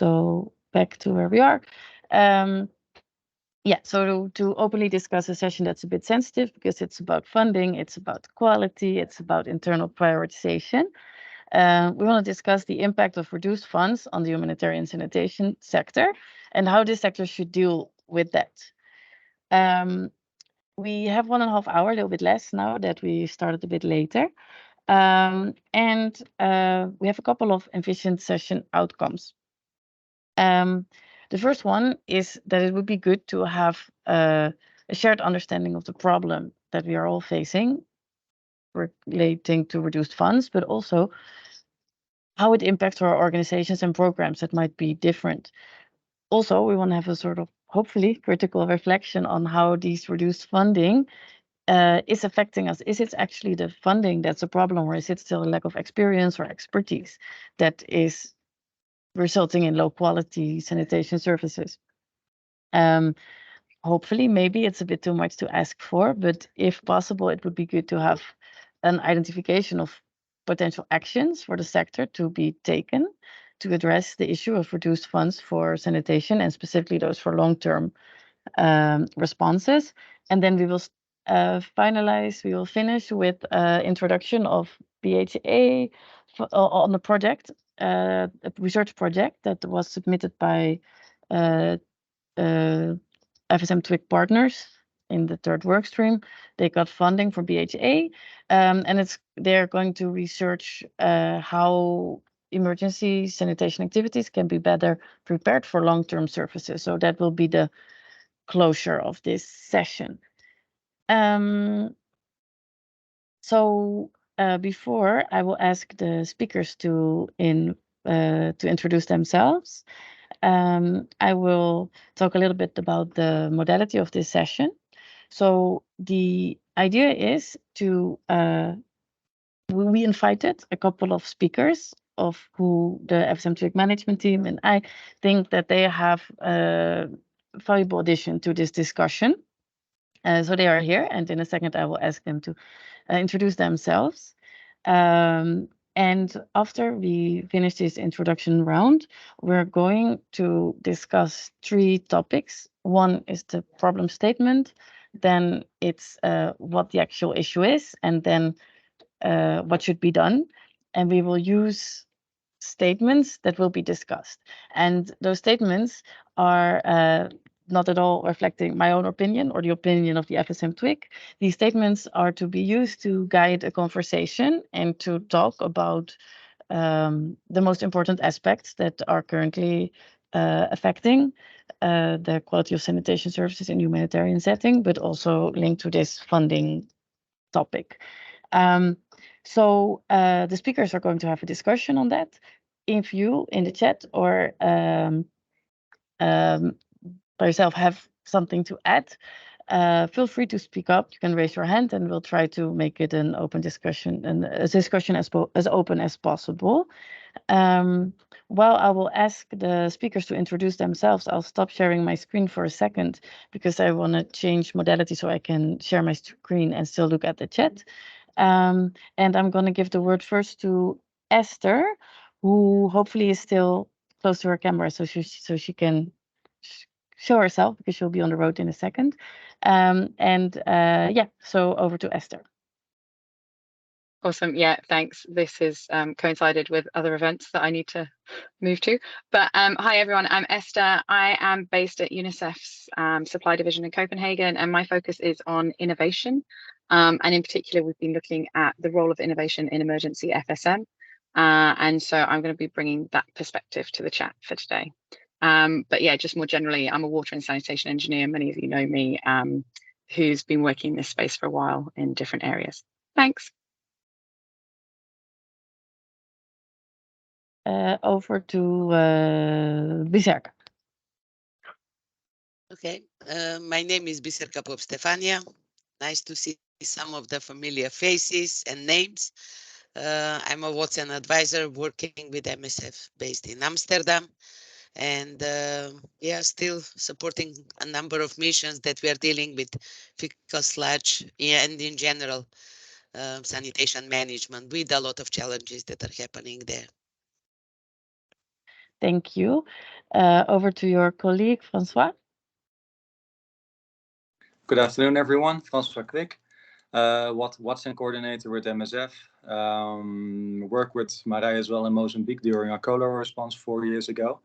So back to where we are. Yeah, so to openly discuss a session that's a bit sensitive because it's about funding, it's about quality, it's about internal prioritization. We want to discuss the impact of reduced funds on the humanitarian sanitation sector and how this sector should deal with that. We have 1.5 hours, a little bit less now that we started a bit later. And we have a couple of efficient session outcomes. The first one is that it would be good to have a shared understanding of the problem that we are all facing relating to reduced funds, but also how it impacts our organizations and programs that might be different. Also, we want to have a sort of, hopefully, critical reflection on how these reduced funding is affecting us. Is it actually the funding that's a problem, or is it still a lack of experience or expertise that is resulting in low quality sanitation services? Hopefully, maybe it's a bit too much to ask for, but if possible, it would be good to have an identification of potential actions for the sector to be taken to address the issue of reduced funds for sanitation, and specifically those for long-term responses. And then we will we will finish with introduction of BHA on the project, a research project that was submitted by FSM TWIG partners in the third work stream. They got funding for BHA, and they're going to research how emergency sanitation activities can be better prepared for long-term services. So that will be the closure of this session. Before I will ask the speakers to introduce themselves, I will talk a little bit about the modality of this session. So the idea is to, we invited a couple of speakers of who the FSM TWIG management team, and I think that they have a valuable addition to this discussion. So they are here, and in a second I will ask them to introduce themselves. And after we finish this introduction round, we're going to discuss 3 topics. One is the problem statement, then it's what the actual issue is, and then what should be done. And we will use statements that will be discussed. And those statements are not at all reflecting my own opinion or the opinion of the FSM TWIG. These statements are to be used to guide a conversation and to talk about the most important aspects that are currently affecting the quality of sanitation services in humanitarian setting, but also linked to this funding topic. The speakers are going to have a discussion on that. If you in the chat or by yourself have something to add, feel free to speak up. You can raise your hand and we'll try to make it an open discussion and a discussion as open as possible. While I will ask the speakers to introduce themselves, I'll stop sharing my screen for a second because I want to change modality so I can share my screen and still look at the chat. And I'm going to give the word first to Esther, who hopefully is still close to her camera so she can show herself because she'll be on the road in a second. Yeah, so over to Esther. Awesome. Yeah, thanks. This is coincided with other events that I need to move to. But hi, everyone. I'm Esther. I am based at UNICEF's supply division in Copenhagen, and my focus is on innovation. And in particular, we've been looking at the role of innovation in emergency FSM. And so I'm going to be bringing that perspective to the chat for today. But yeah, just more generally, I'm a water and sanitation engineer. Many of you know me, who's been working in this space for a while in different areas. Thanks. Over to Biserka. Okay, my name is Biserka Pop-Stefania. Nice to see some of the familiar faces and names. I'm a Watson advisor working with MSF based in Amsterdam, and yeah, still supporting a number of missions that we are dealing with fecal sludge and in general sanitation management with a lot of challenges that are happening there. Thank you. Over to your colleague, Francois. Good afternoon, everyone. Francois Quick, Watson coordinator with MSF. Worked with Marij as well in Mozambique during our cholera response 4 years ago.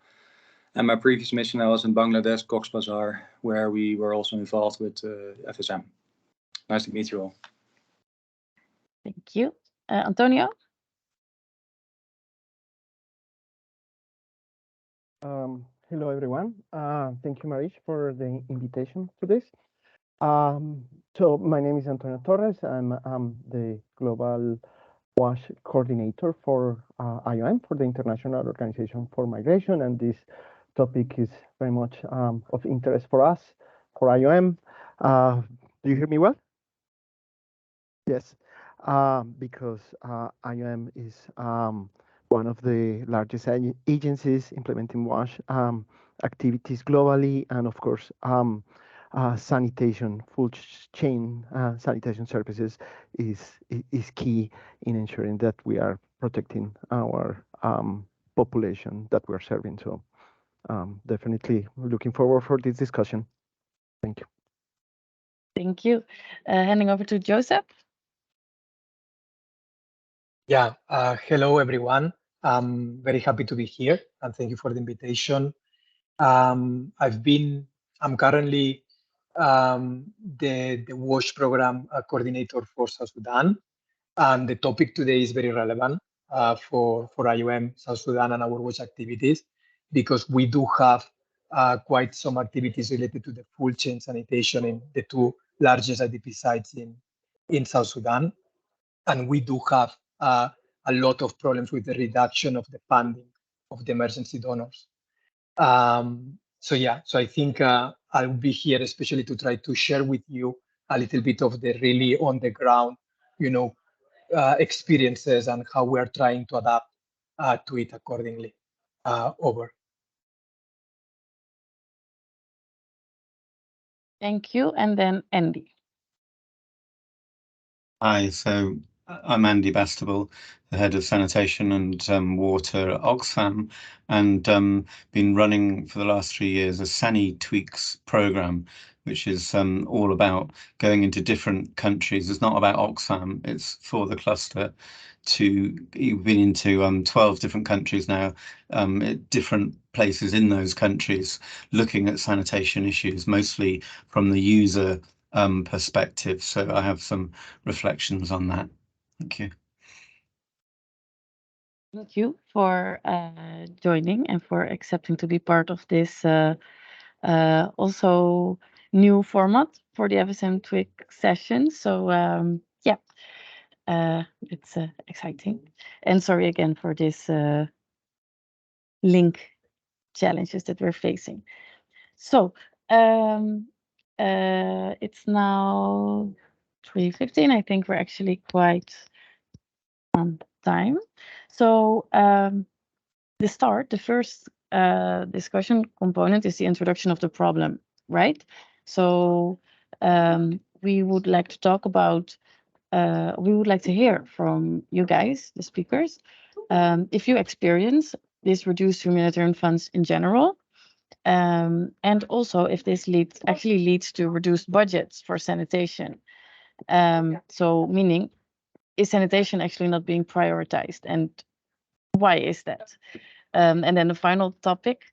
And my previous mission, I was in Bangladesh, Cox's Bazar, where we were also involved with FSM. Nice to meet you all. Thank you. Antonio? Hello, everyone. Thank you, Marish, for the invitation to this. So my name is Antonio Torres. I'm the Global WASH Coordinator for IOM, for the International Organization for Migration, and this topic is very much of interest for us, for IOM. Do you hear me well? Yes, because IOM is one of the largest agencies implementing WASH activities globally, and of course, sanitation, full chain sanitation services is key in ensuring that we are protecting our population that we're serving. So definitely looking forward for this discussion. Thank you. Thank you. Handing over to Joseph. Yeah, hello everyone. I'm very happy to be here and thank you for the invitation. I'm currently the WASH program coordinator for South Sudan. And the topic today is very relevant for IOM South Sudan and our WASH activities, because we do have quite some activities related to the full chain sanitation in the two largest IDP sites in South Sudan. And we do have a lot of problems with the reduction of the funding of the emergency donors. So I think I'll be here especially to try to share with you a little bit of the really on the ground, experiences and how we are trying to adapt to it accordingly. Over. Thank you. And then Andy. Hi, so I'm Andy Bastable, the head of sanitation and water at Oxfam, and been running for the last 3 years a Sani Tweaks program, which is all about going into different countries. It's not about Oxfam, it's for the cluster. You've been into 12 different countries now, at different places in those countries, looking at sanitation issues, mostly from the user perspective. So I have some reflections on that. Thank you. Thank you for joining and for accepting to be part of this also new format for the FSM TWIG session. So it's exciting. And sorry again for this link challenges that we're facing. So it's now 3:15. I think we're actually quite on time. So the first discussion component is the introduction of the problem, right? So we would like to talk about, we would like to hear from you guys, the speakers, if you experience this reduced humanitarian funds in general, and also if this actually leads to reduced budgets for sanitation. So meaning, is sanitation actually not being prioritized, and why is that? And then the final topic,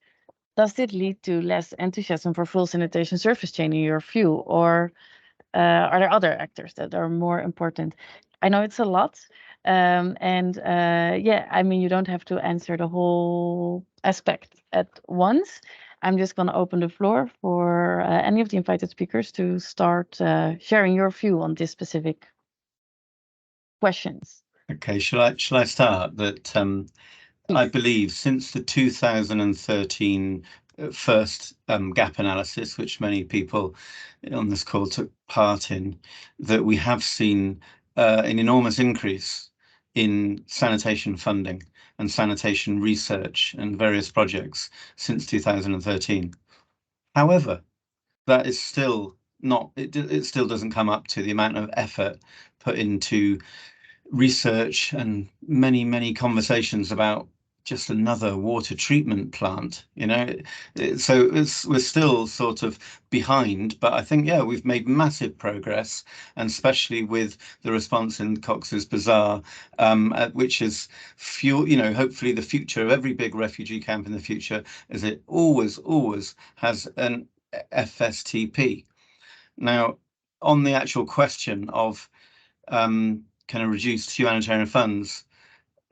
does it lead to less enthusiasm for full sanitation surface chain in your view, or are there other actors that are more important? I know it's a lot, yeah, I mean, you don't have to answer the whole aspect at once. I'm just going to open the floor for any of the invited speakers to start sharing your view on this specific questions. Okay, shall I start? That I believe since the 2013 first gap analysis, which many people on this call took part in, that we have seen an enormous increase in sanitation funding and sanitation research and various projects since 2013. However, that is still not, it still doesn't come up to the amount of effort put into research and many conversations about just another water treatment plant, you know. So we're still sort of behind, but I think, yeah, we've made massive progress, and especially with the response in Cox's Bazar, which is fuel, you know, hopefully the future of every big refugee camp in the future is it always has an FSTP. Now, on the actual question of kind of reduced humanitarian funds,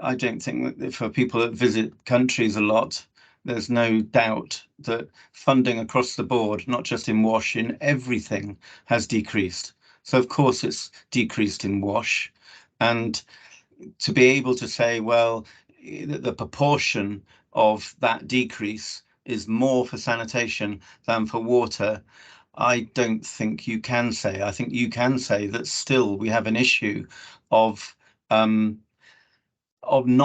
I don't think that for people that visit countries a lot, there's no doubt that funding across the board, not just in WASH, in everything has decreased. So of course it's decreased in WASH, and to be able to say, well, the proportion of that decrease is more for sanitation than for water, I don't think you can say. I think you can say that still we have an issue of not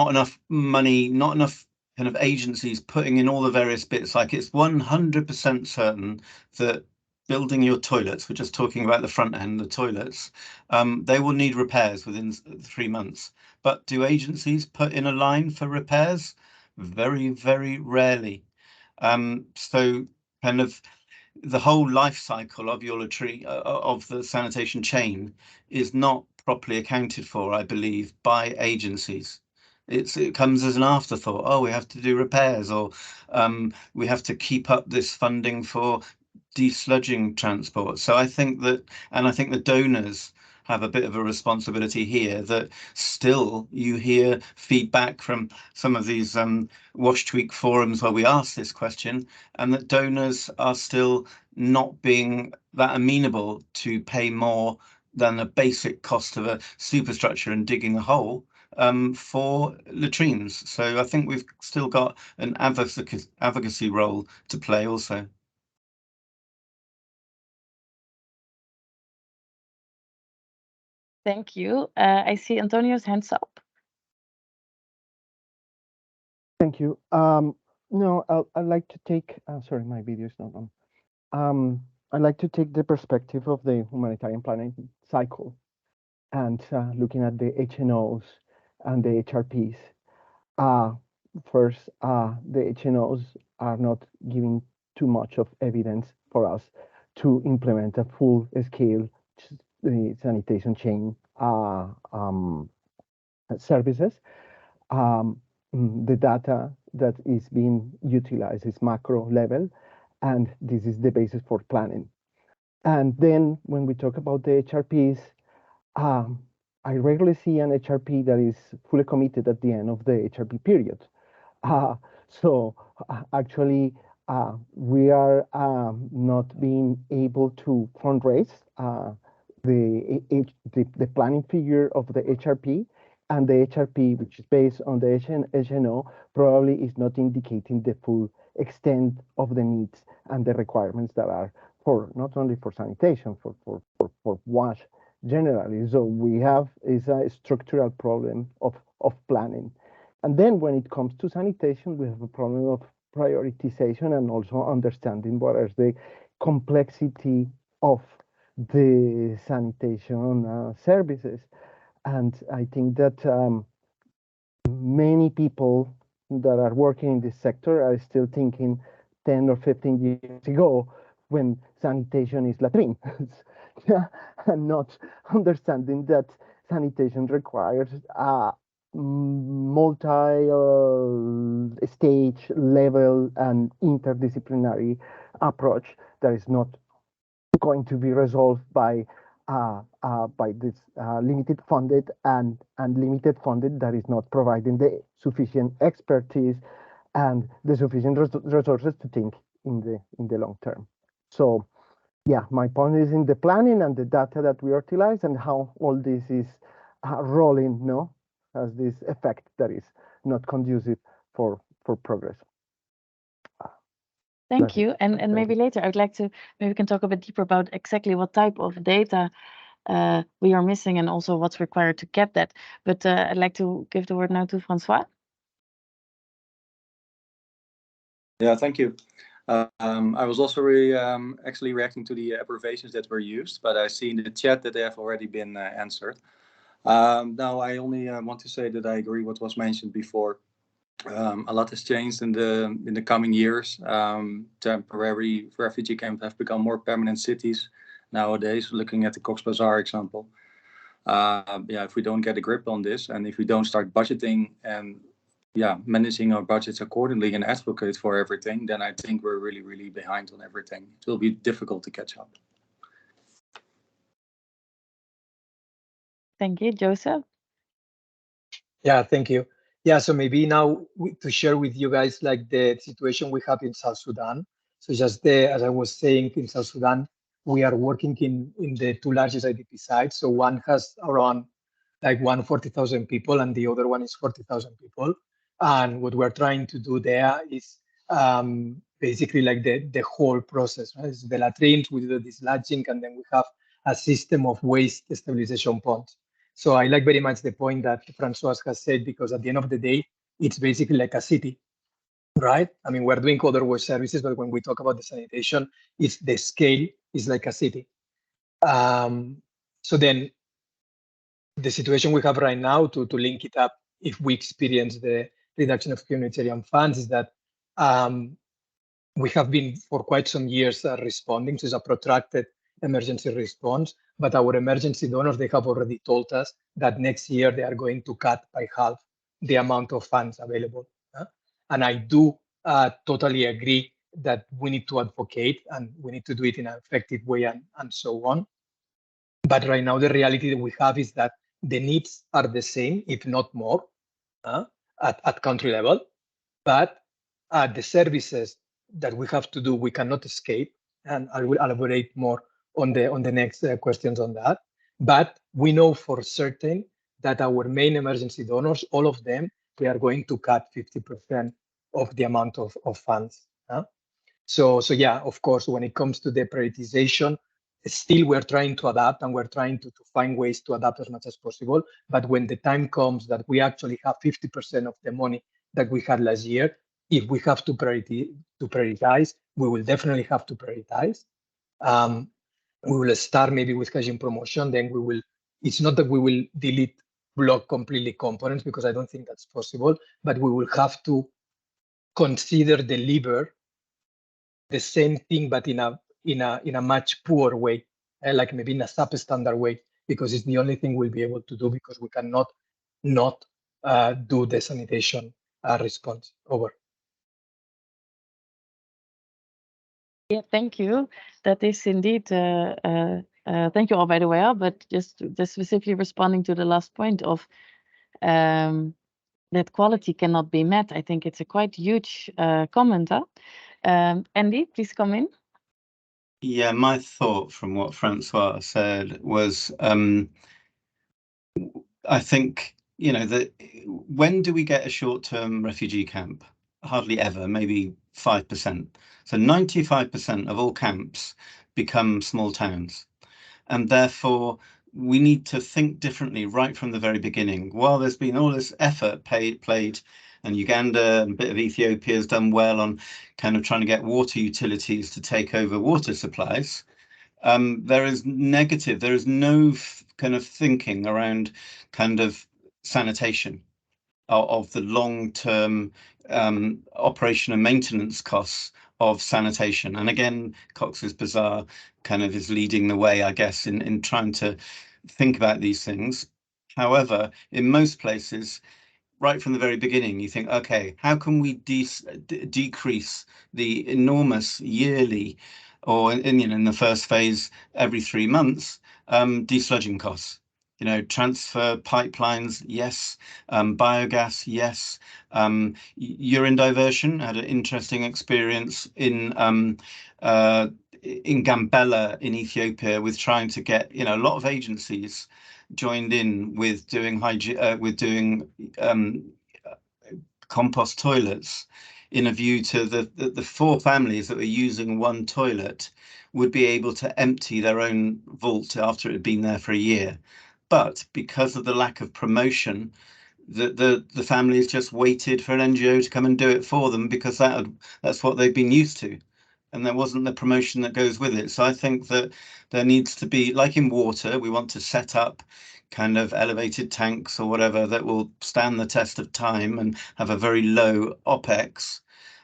enough money, not enough kind of agencies putting in all the various bits. Like, it's 100% certain that building your toilets, we're just talking about the front end, the toilets, they will need repairs within 3 months. But do agencies put in a line for repairs? Very, very rarely. So kind of the whole life cycle of your latrine, of the sanitation chain, is not properly accounted for, I believe, by agencies. It comes as an afterthought. Oh, we have to do repairs, or we have to keep up this funding for desludging transport. So I think that, and I think the donors have a bit of a responsibility here, that still you hear feedback from some of these WASH Tweak forums where we ask this question, and that donors are still not being that amenable to pay more than a basic cost of a superstructure and digging a hole for latrines. So I think we've still got an advocacy role to play also. Thank you. I see Antonio's hands up. Thank you. No, I'd like to take, sorry, my video is not on. I'd like to take the perspective of the humanitarian planning cycle and looking at the HNOs and the HRPs. First, the HNOs are not giving too much of evidence for us to implement a full-scale sanitation chain services. The data that is being utilized is macro level, and this is the basis for planning. And then when we talk about the HRPs, I regularly see an HRP that is fully committed at the end of the HRP period. So actually, we are not being able to fundraise the planning figure of the HRP, and the HRP, which is based on the HNO, probably is not indicating the full extent of the needs and the requirements that are for not only for sanitation, for WASH generally. So we have is a structural problem of planning. And then when it comes to sanitation, we have a problem of prioritization and also understanding what is the complexity of the sanitation services. And I think that many people that are working in this sector are still thinking 10 or 15 years ago when sanitation is latrine, and not understanding that sanitation requires a multi-stage level and interdisciplinary approach that is not going to be resolved by this limited funded and limited funded that is not providing the sufficient expertise and the sufficient resources to think in the long term. So yeah, my point is in the planning and the data that we utilize and how all this is rolling, no, as this effect that is not conducive for progress. Thank you. And maybe later I'd like to, maybe we can talk a bit deeper about exactly what type of data we are missing and also what's required to get that. But I'd like to give the word now to Francois. Yeah, thank you. I was also actually reacting to the abbreviations that were used, but I see in the chat that they have already been answered. Now, I only want to say that I agree what was mentioned before A lot has changed in the coming years. Temporary refugee camps have become more permanent cities nowadays. Looking at the Cox's Bazar example, if we don't get a grip on this, and if we don't start budgeting and managing our budgets accordingly and advocate for everything, then I think we're really, really behind on everything. It will be difficult to catch up. Thank you, Joseph. Yeah, thank you. Yeah, so maybe now to share with you guys like the situation we have in South Sudan. So just as I was saying, in South Sudan, we are working in the two largest IDP sites. So one has around like 140,000 people and the other one is 40,000 people. And what we're trying to do there is basically like the whole process, right? It's the latrines, we do the dislodging, and then we have a system of waste stabilization ponds. So I like very much the point that Francois has said, because at the end of the day, it's basically like a city, right? I mean, we're doing other waste services, but when we talk about the sanitation, it's the scale is like a city. So then the situation we have right now, to link it up, if we experience the reduction of humanitarian funds, is that we have been for quite some years responding. So it's a protracted emergency response, but our emergency donors, they have already told us that next year they are going to cut by half the amount of funds available. And I do totally agree that we need to advocate and we need to do it in an effective way and so on. But right now, the reality that we have is that the needs are the same, if not more, at country level. But the services that we have to do, we cannot escape. And I will elaborate more on the next questions on that. But we know for certain that our main emergency donors, all of them, they are going to cut 50% of the amount of funds. So yeah, of course, when it comes to the prioritization, still we're trying to adapt and we're trying to find ways to adapt as much as possible. But when the time comes that we actually have 50% of the money that we had last year, if we have to prioritize, we will definitely have to prioritize. We will start maybe with hygiene promotion, then we will, it's not that we will delete block completely components, because I don't think that's possible, but we will have to consider deliver the same thing, but in a much poorer way, like maybe in a substandard way, because it's the only thing we'll be able to do, because we cannot not do the sanitation response. Over. Yeah, thank you. That is indeed, thank you all, by the way, but just specifically responding to the last point of that quality cannot be met. I think it's a quite huge comment. Andy, please come in. Yeah, my thought from what Francois said was, I think, you know, that when do we get a short-term refugee camp? Hardly ever, maybe 5%. So 95% of all camps become small towns. And therefore, we need to think differently right from the very beginning. While there's been all this effort played, and Uganda and a bit of Ethiopia has done well on kind of trying to get water utilities to take over water supplies, there is no kind of thinking around kind of sanitation of the long-term operation and maintenance costs of sanitation. And again, Cox's Bazar kind of is leading the way, I guess, in trying to think about these things. However, in most places, right from the very beginning, you think, okay, how can we decrease the enormous yearly, or in the first phase, every 3 months, desludging costs? You know, transfer pipelines, yes. Biogas, yes. Urine diversion. Had an interesting experience in Gambella in Ethiopia with trying to get, you know, a lot of agencies joined in with doing compost toilets, in a view to the 4 families that were using one toilet would be able to empty their own vault after it had been there for a year. But because of the lack of promotion, the families just waited for an NGO to come and do it for them, because that's what they've been used to. And there wasn't the promotion that goes with it. So I think that there needs to be, like in water, we want to set up kind of elevated tanks or whatever that will stand the test of time and have a very low OPEX.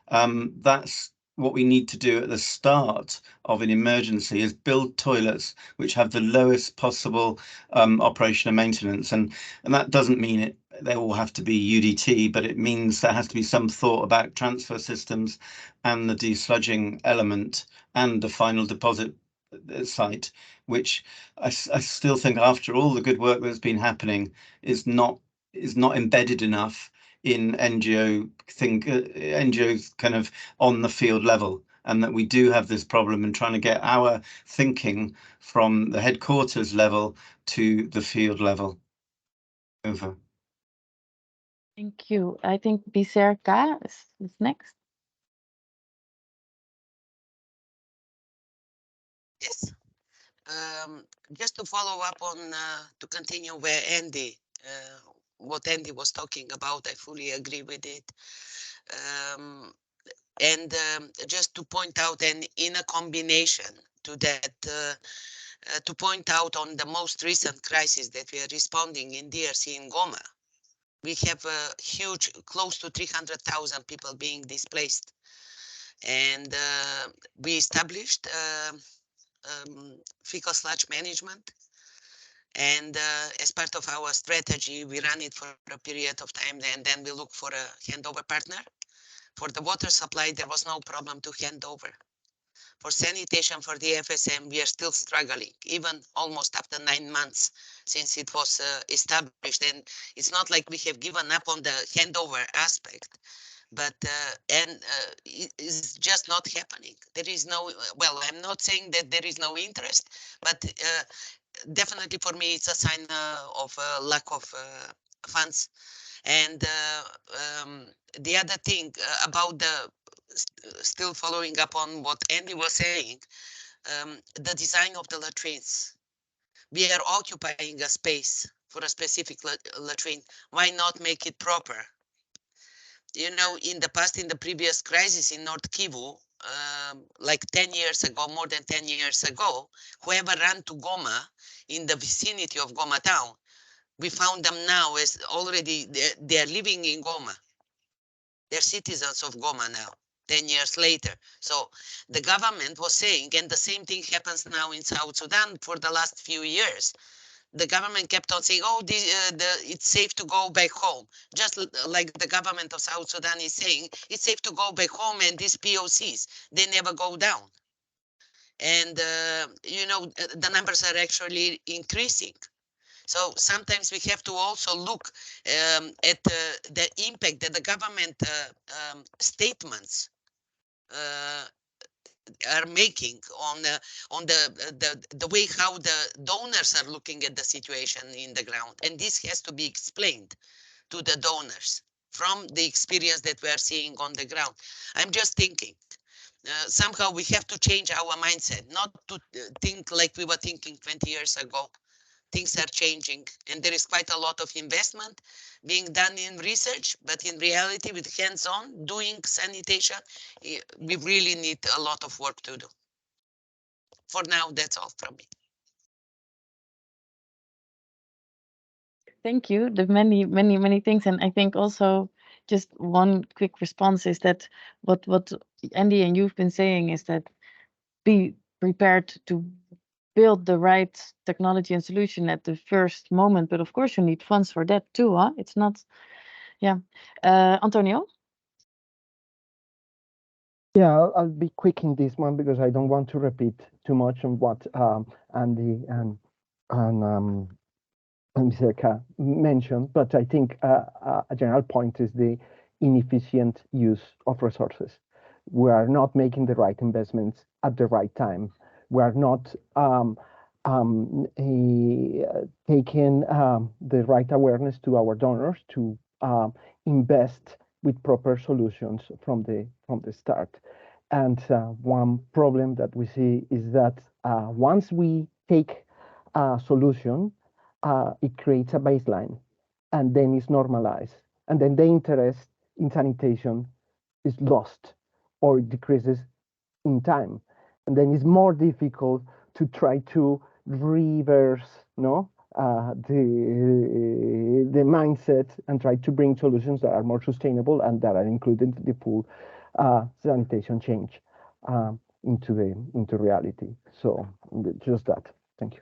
That's what we need to do at the start of an emergency, is build toilets which have the lowest possible operation and maintenance. And that doesn't mean they all have to be UDT, but it means there has to be some thought about transfer systems and the desludging element and the final deposit site, which I still think, after all the good work that's been happening, is not embedded enough in NGOs kind of on the field level, and that we do have this problem in trying to get our thinking from the headquarters level to the field level. Over. Thank you. I think Biserka is next. Yes. Just to follow up on, to continue where Andy, what Andy was talking about, I fully agree with it. And just to point out, and in a combination to that, to point out on the most recent crisis that we are responding in DRC in Goma, we have a huge, close to 300,000 people being displaced. And we established fecal sludge management. And as part of our strategy, we run it for a period of time, and then we look for a handover partner. For the water supply, there was no problem to hand over. For sanitation, for the FSM, we are still struggling, even almost after 9 months since it was established. And it's not like we have given up on the handover aspect, but it's just not happening. There is no, well, I'm not saying that there is no interest, but definitely for me, it's a sign of lack of funds. And the other thing about the, still following up on what Andy was saying, the design of the latrines. We are occupying a space for a specific latrine. Why not make it proper? You know, in the past, in the previous crisis in North Kivu, like 10 years ago, more than 10 years ago, whoever ran to Goma in the vicinity of Goma town, we found them now as already they're living in Goma. They're citizens of Goma now, 10 years later. So the government was saying, and the same thing happens now in South Sudan for the last few years. The government kept on saying, oh, it's safe to go back home. Just like the government of South Sudan is saying, it's safe to go back home, and these POCs, they never go down. And, you know, the numbers are actually increasing. So sometimes we have to also look at the impact that the government statements are making on the way how the donors are looking at the situation in the ground. And this has to be explained to the donors from the experience that we are seeing on the ground. I'm just thinking, somehow we have to change our mindset, not to think like we were thinking 20 years ago. Things are changing, and there is quite a lot of investment being done in research, but in reality, with hands-on doing sanitation, we really need a lot of work to do. For now, that's all from me. Thank you. The many things, and I think also just one quick response is that what Andy and you've been saying is that be prepared to build the right technology and solution at the first moment, but of course you need funds for that too, huh? It's not, yeah. Antonio? Yeah, I'll be quick in this one because I don't want to repeat too much on what Andy and Mr. mentioned, but I think a general point is the inefficient use of resources. We are not making the right investments at the right time. We are not taking the right awareness to our donors to invest with proper solutions from the start. And one problem that we see is that once we take a solution, it creates a baseline, and then it's normalized, and then the interest in sanitation is lost or it decreases in time, and then it's more difficult to try to reverse the mindset and try to bring solutions that are more sustainable and that are included in the full sanitation change into reality. So just that. Thank you.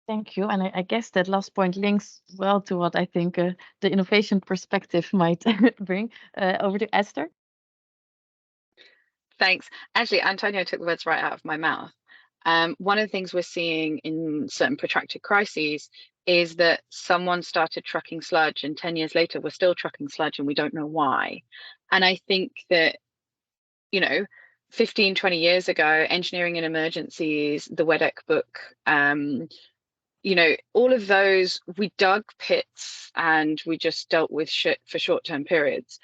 Thank you. And I guess that last point links well to what I think the innovation perspective might bring. Over to Esther. Thanks. Actually, Antonio took the words right out of my mouth. One of the things we're seeing in certain protracted crises is that someone started trucking sludge and 10 years later we're still trucking sludge and we don't know why. And I think that, 15, 20 years ago, engineering in emergencies, the WEDEC book, all of those, we dug pits and we just dealt with shit for short-term periods.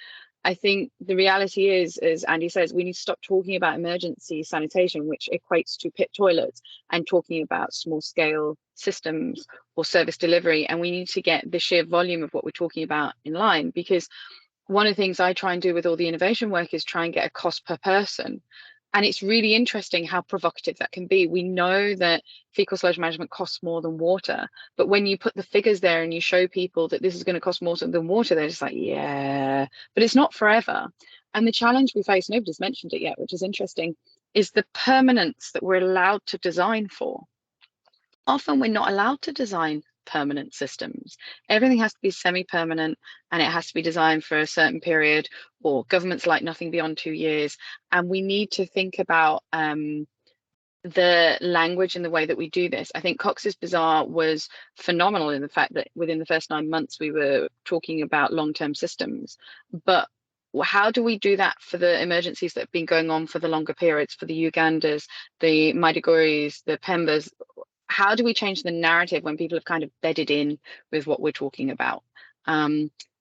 I think the reality is, as Andy says, we need to stop talking about emergency sanitation, which equates to pit toilets, and talking about small-scale systems or service delivery. And we need to get the sheer volume of what we're talking about in line, because one of the things I try and do with all the innovation work is try and get a cost per person. And it's really interesting how provocative that can be. We know that fecal sludge management costs more than water, but when you put the figures there and you show people that this is going to cost more than water, they're just like, yeah, but it's not forever. And the challenge we face, nobody's mentioned it yet, which is interesting, is the permanence that we're allowed to design for. Often we're not allowed to design permanent systems. Everything has to be semi-permanent and it has to be designed for a certain period, or governments like nothing beyond 2 years. And we need to think about the language and the way that we do this. I think Cox's Bazaar was phenomenal in the fact that within the first 9 months we were talking about long-term systems. But how do we do that for the emergencies that have been going on for the longer periods, for the Ugandas, the Maiduguris, the Pembas? How do we change the narrative when people have kind of bedded in with what we're talking about?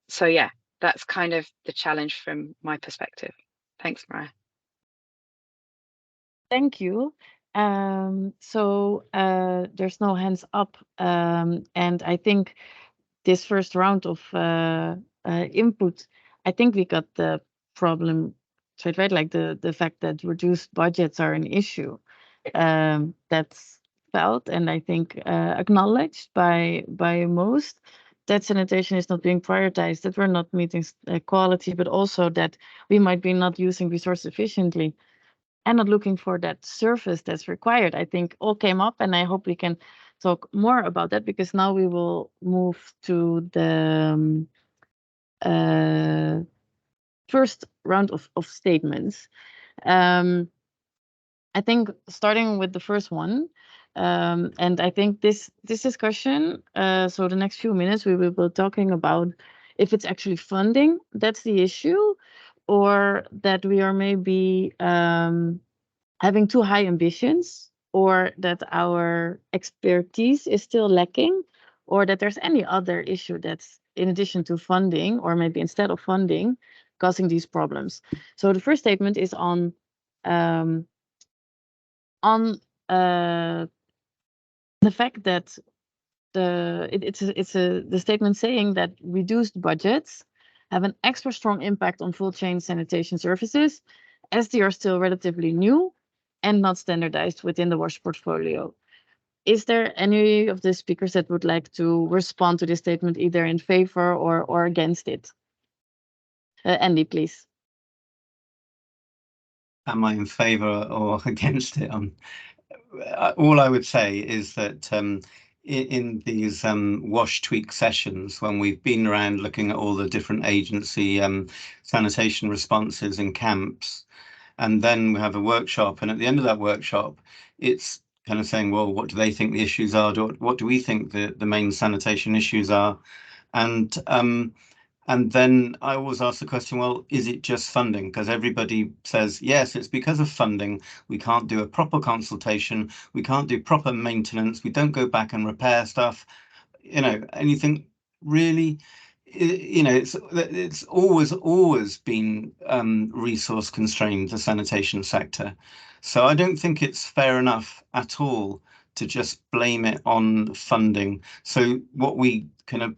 So yeah, that's kind of the challenge from my perspective. Thanks, Mariah. Thank you. So there's no hands up. And I think this first round of input, I think we got the problem straight right, like the fact that reduced budgets are an issue. That's felt and I think acknowledged by most, that sanitation is not being prioritized, that we're not meeting quality, but also that we might be not using resources efficiently and not looking for that service that's required. I think all came up, and I hope we can talk more about that, because now we will move to the first round of statements. I think starting with the first one, and I think this discussion, so the next few minutes we will be talking about if it's actually funding that's the issue, or that we are maybe having too high ambitions, or that our expertise is still lacking, or that there's any other issue that's in addition to funding, or maybe instead of funding, causing these problems. So the first statement is on the fact that the statement saying that reduced budgets have an extra strong impact on full chain sanitation services, as they are still relatively new and not standardized within the WASH portfolio. Is there any of the speakers that would like to respond to this statement, either in favor or against it? Andy, please. Am I in favor or against it? All I would say is that in these WASH tweak sessions, when we've been around looking at all the different agency sanitation responses in camps, and then we have a workshop, and at the end of that workshop, it's kind of saying, well, what do they think the issues are? What do we think the main sanitation issues are? And then I always ask the question, well, is it just funding? Because everybody says, yes, it's because of funding. We can't do a proper consultation. We can't do proper maintenance. We don't go back and repair stuff. And you think, really? It's always been resource constrained, the sanitation sector. So I don't think it's fair enough at all to just blame it on funding. So what we kind of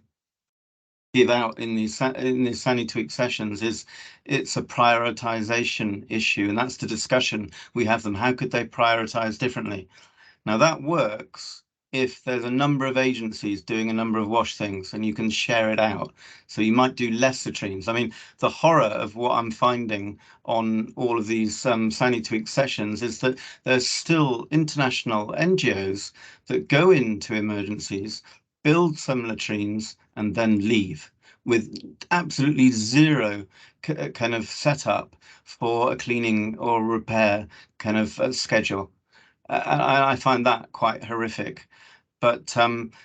give out in these Sani Tweak sessions is it's a prioritization issue, and that's the discussion we have them. How could they prioritize differently? Now that works if there's a number of agencies doing a number of wash things and you can share it out. So you might do less latrines. I mean, the horror of what I'm finding on all of these Sani Tweak sessions is that there's still international NGOs that go into emergencies, build some latrines and then leave with absolutely zero kind of setup for a cleaning or repair kind of schedule. I find that quite horrific. But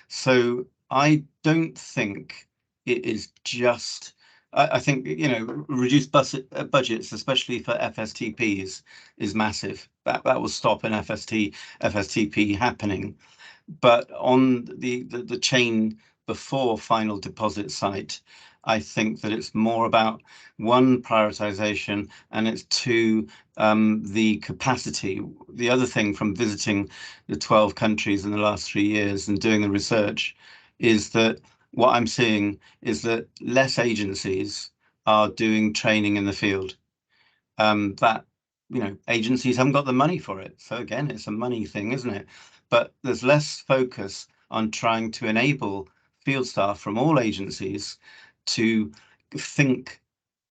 so I don't think it is just. I think, you know, reduced budgets, especially for FSTPs, is massive. That will stop an FSTP happening. But on the chain before final deposit site, I think that it's more about one, prioritization, and it's two, the capacity. The other thing from visiting the 12 countries in the last 3 years and doing the research is that what I'm seeing is that less agencies are doing training in the field. That, you know, agencies haven't got the money for it. So again, it's a money thing, isn't it? But there's less focus on trying to enable field staff from all agencies to think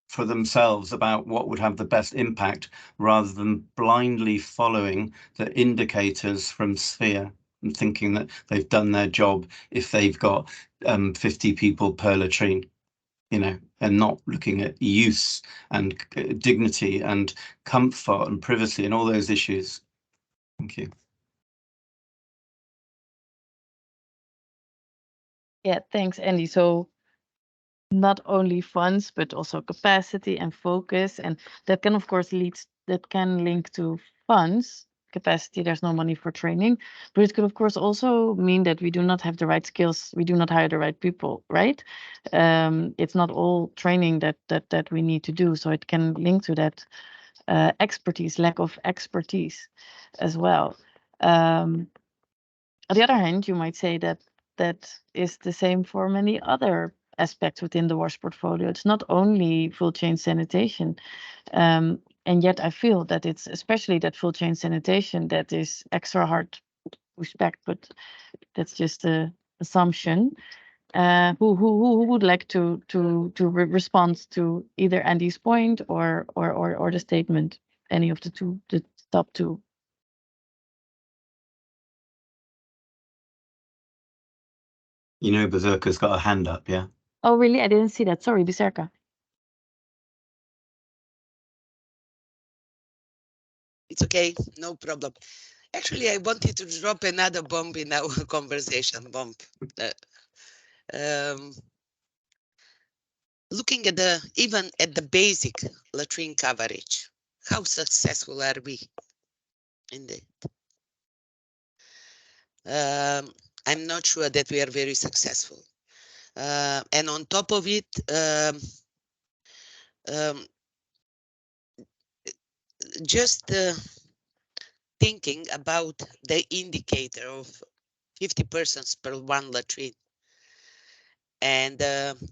for themselves about what would have the best impact rather than blindly following the indicators from Sphere and thinking that they've done their job if they've got 50 people per latrine, you know, and not looking at use and dignity and comfort and privacy and all those issues. Thank you. Yeah, thanks, Andy. So not only funds, but also capacity and focus. And that can, of course, link to funds. Capacity, there's no money for training, but it could, of course, also mean that we do not have the right skills. We do not hire the right people, right? It's not all training that we need to do. So it can link to that expertise, lack of expertise as well. On the other hand, you might say that that is the same for many other aspects within the WASH portfolio. It's not only full chain sanitation. And yet I feel that it's especially that full chain sanitation that is extra hard to respect, but that's just a assumption. Who would like to respond to either Andy's point or the statement, any of the top two? You know, Berserker's got a hand up, yeah? Oh, really? I didn't see that. Sorry, Biserka. It's okay, no problem. Actually, I wanted to drop another bomb in our conversation. Looking at even at the basic latrine coverage, how successful are we in that? I'm not sure that we are very successful. And on top of it, just thinking about the indicator of 50 persons per one latrine. And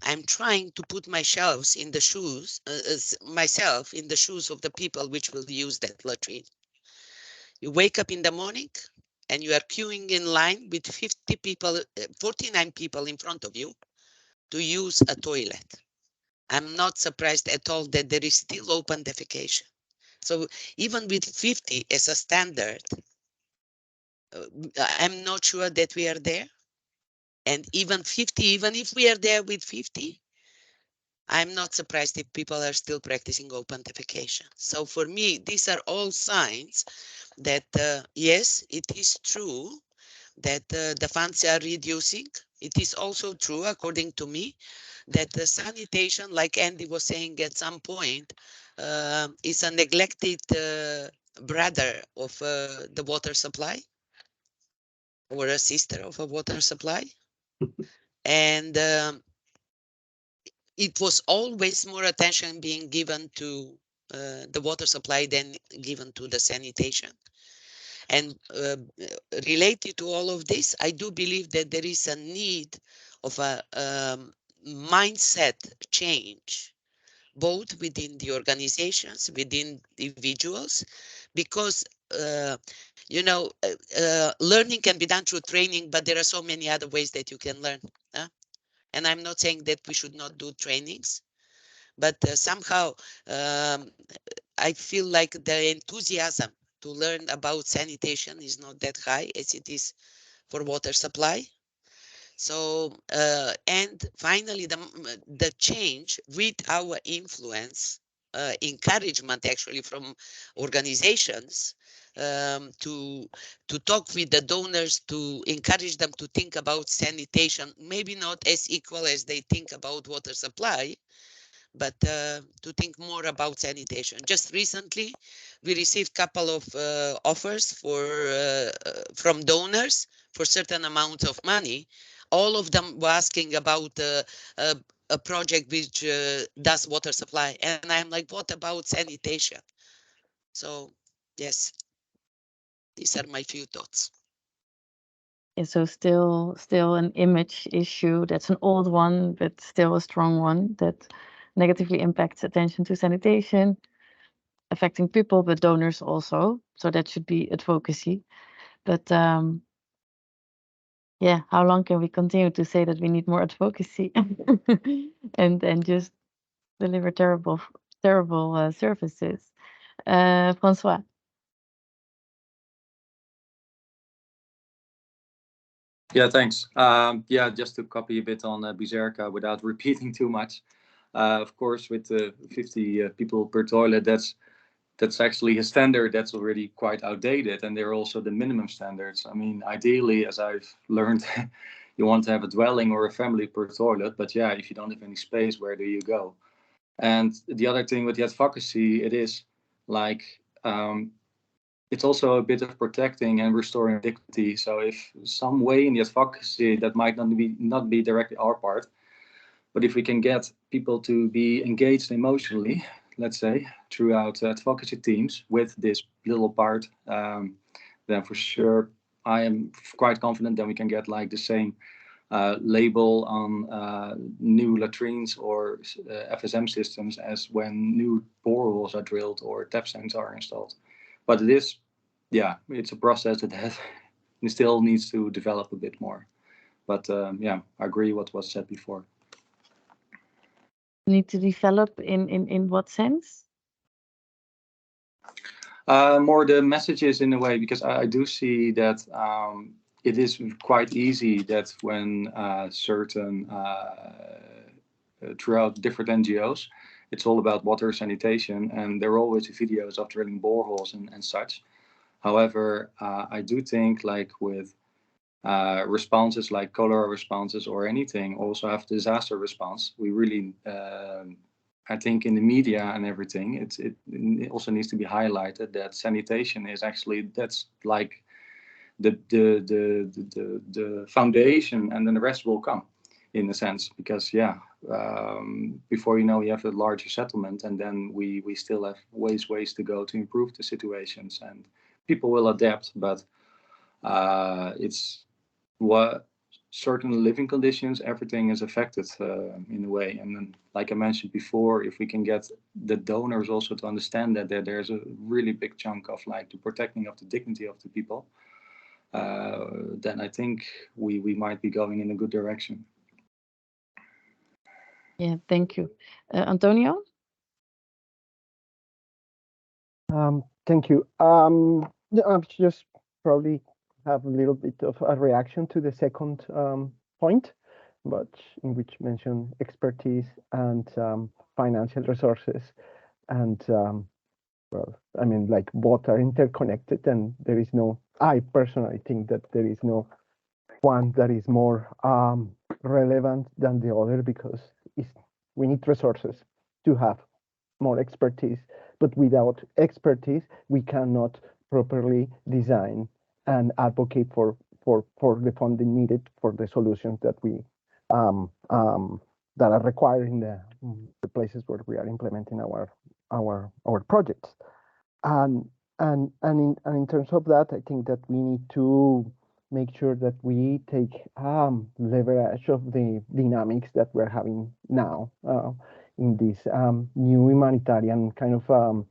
I'm trying to put myself in the shoes of the people which will use that latrine. You wake up in the morning and you are queuing in line with 50 people, 49 people in front of you to use a toilet. I'm not surprised at all that there is still open defecation. So even with 50 as a standard, I'm not sure that we are there. And even 50, even if we are there with 50, I'm not surprised if people are still practicing open defecation. So for me, these are all signs that, yes, it is true that the funds are reducing. It is also true, according to me, that the sanitation, like Andy was saying at some point, is a neglected brother of the water supply, or a sister of a water supply. And it was always more attention being given to the water supply than given to the sanitation. And related to all of this, I do believe that there is a need of a mindset change, both within the organizations, within individuals, because learning can be done through training, but there are so many other ways that you can learn. And I'm not saying that we should not do trainings, but somehow I feel like the enthusiasm to learn about sanitation is not that high as it is for water supply. So, and finally, the change with our influence, encouragement actually from organizations to talk with the donors, to encourage them to think about sanitation, maybe not as equal as they think about water supply, but to think more about sanitation. Just recently, we received a couple of offers from donors for certain amounts of money. All of them were asking about a project which does water supply. And I'm like, what about sanitation? So, yes, these are my few thoughts. Yeah, so still an image issue. That's an old one, but still a strong one that negatively impacts attention to sanitation, affecting people, but donors also. So that should be advocacy. But yeah, how long can we continue to say that we need more advocacy and just deliver terrible services? Francois. Yeah, thanks. Yeah, just to copy a bit on Bizerka without repeating too much. Of course, with 50 people per toilet, that's actually a standard that's already quite outdated, and they're also the minimum standards. I mean, ideally, as I've learned, you want to have a dwelling or a family per toilet, but yeah, if you don't have any space, where do you go? And the other thing with the advocacy, it is like it's also a bit of protecting and restoring dignity. So if some way in the advocacy that might not be directly our part, but if we can get people to be engaged emotionally, let's say, throughout advocacy teams with this little part, then for sure I am quite confident that we can get like the same label on new latrines or FSM systems as when new boreholes are drilled or tap sinks are installed. But it is, yeah, it's a process that still needs to develop a bit more. But yeah, I agree with what was said before. Need to develop in what sense? More the messages in a way, because I do see that it is quite easy that when certain throughout different NGOs, it's all about water sanitation, and there are always videos of drilling boreholes and such. However, I do think like with responses like cholera responses or anything, also have disaster response. We really, I think, in the media and everything, it also needs to be highlighted that sanitation is actually that's like the foundation, and then the rest will come, in a sense, because yeah, before you know, you have a larger settlement, and then we still have ways to go to improve the situations, and people will adapt, but it's what certain living conditions, everything is affected in a way. And then, like I mentioned before, if we can get the donors also to understand that there's a really big chunk of like the protecting of the dignity of the people, then I think we might be going in a good direction. Yeah, thank you. Antonio? Thank you. I'll just probably have a little bit of a reaction to the second point, but in which mentioned expertise and financial resources, and well, I mean, like both are interconnected, and there is no. I personally think that there is no one that is more relevant than the other, because we need resources to have more expertise, but without expertise, we cannot properly design and advocate for the funding needed for the solutions that we that are required in the places where we are implementing our projects. And in terms of that, I think that we need to make sure that we take leverage of the dynamics that we're having now in this new humanitarian kind of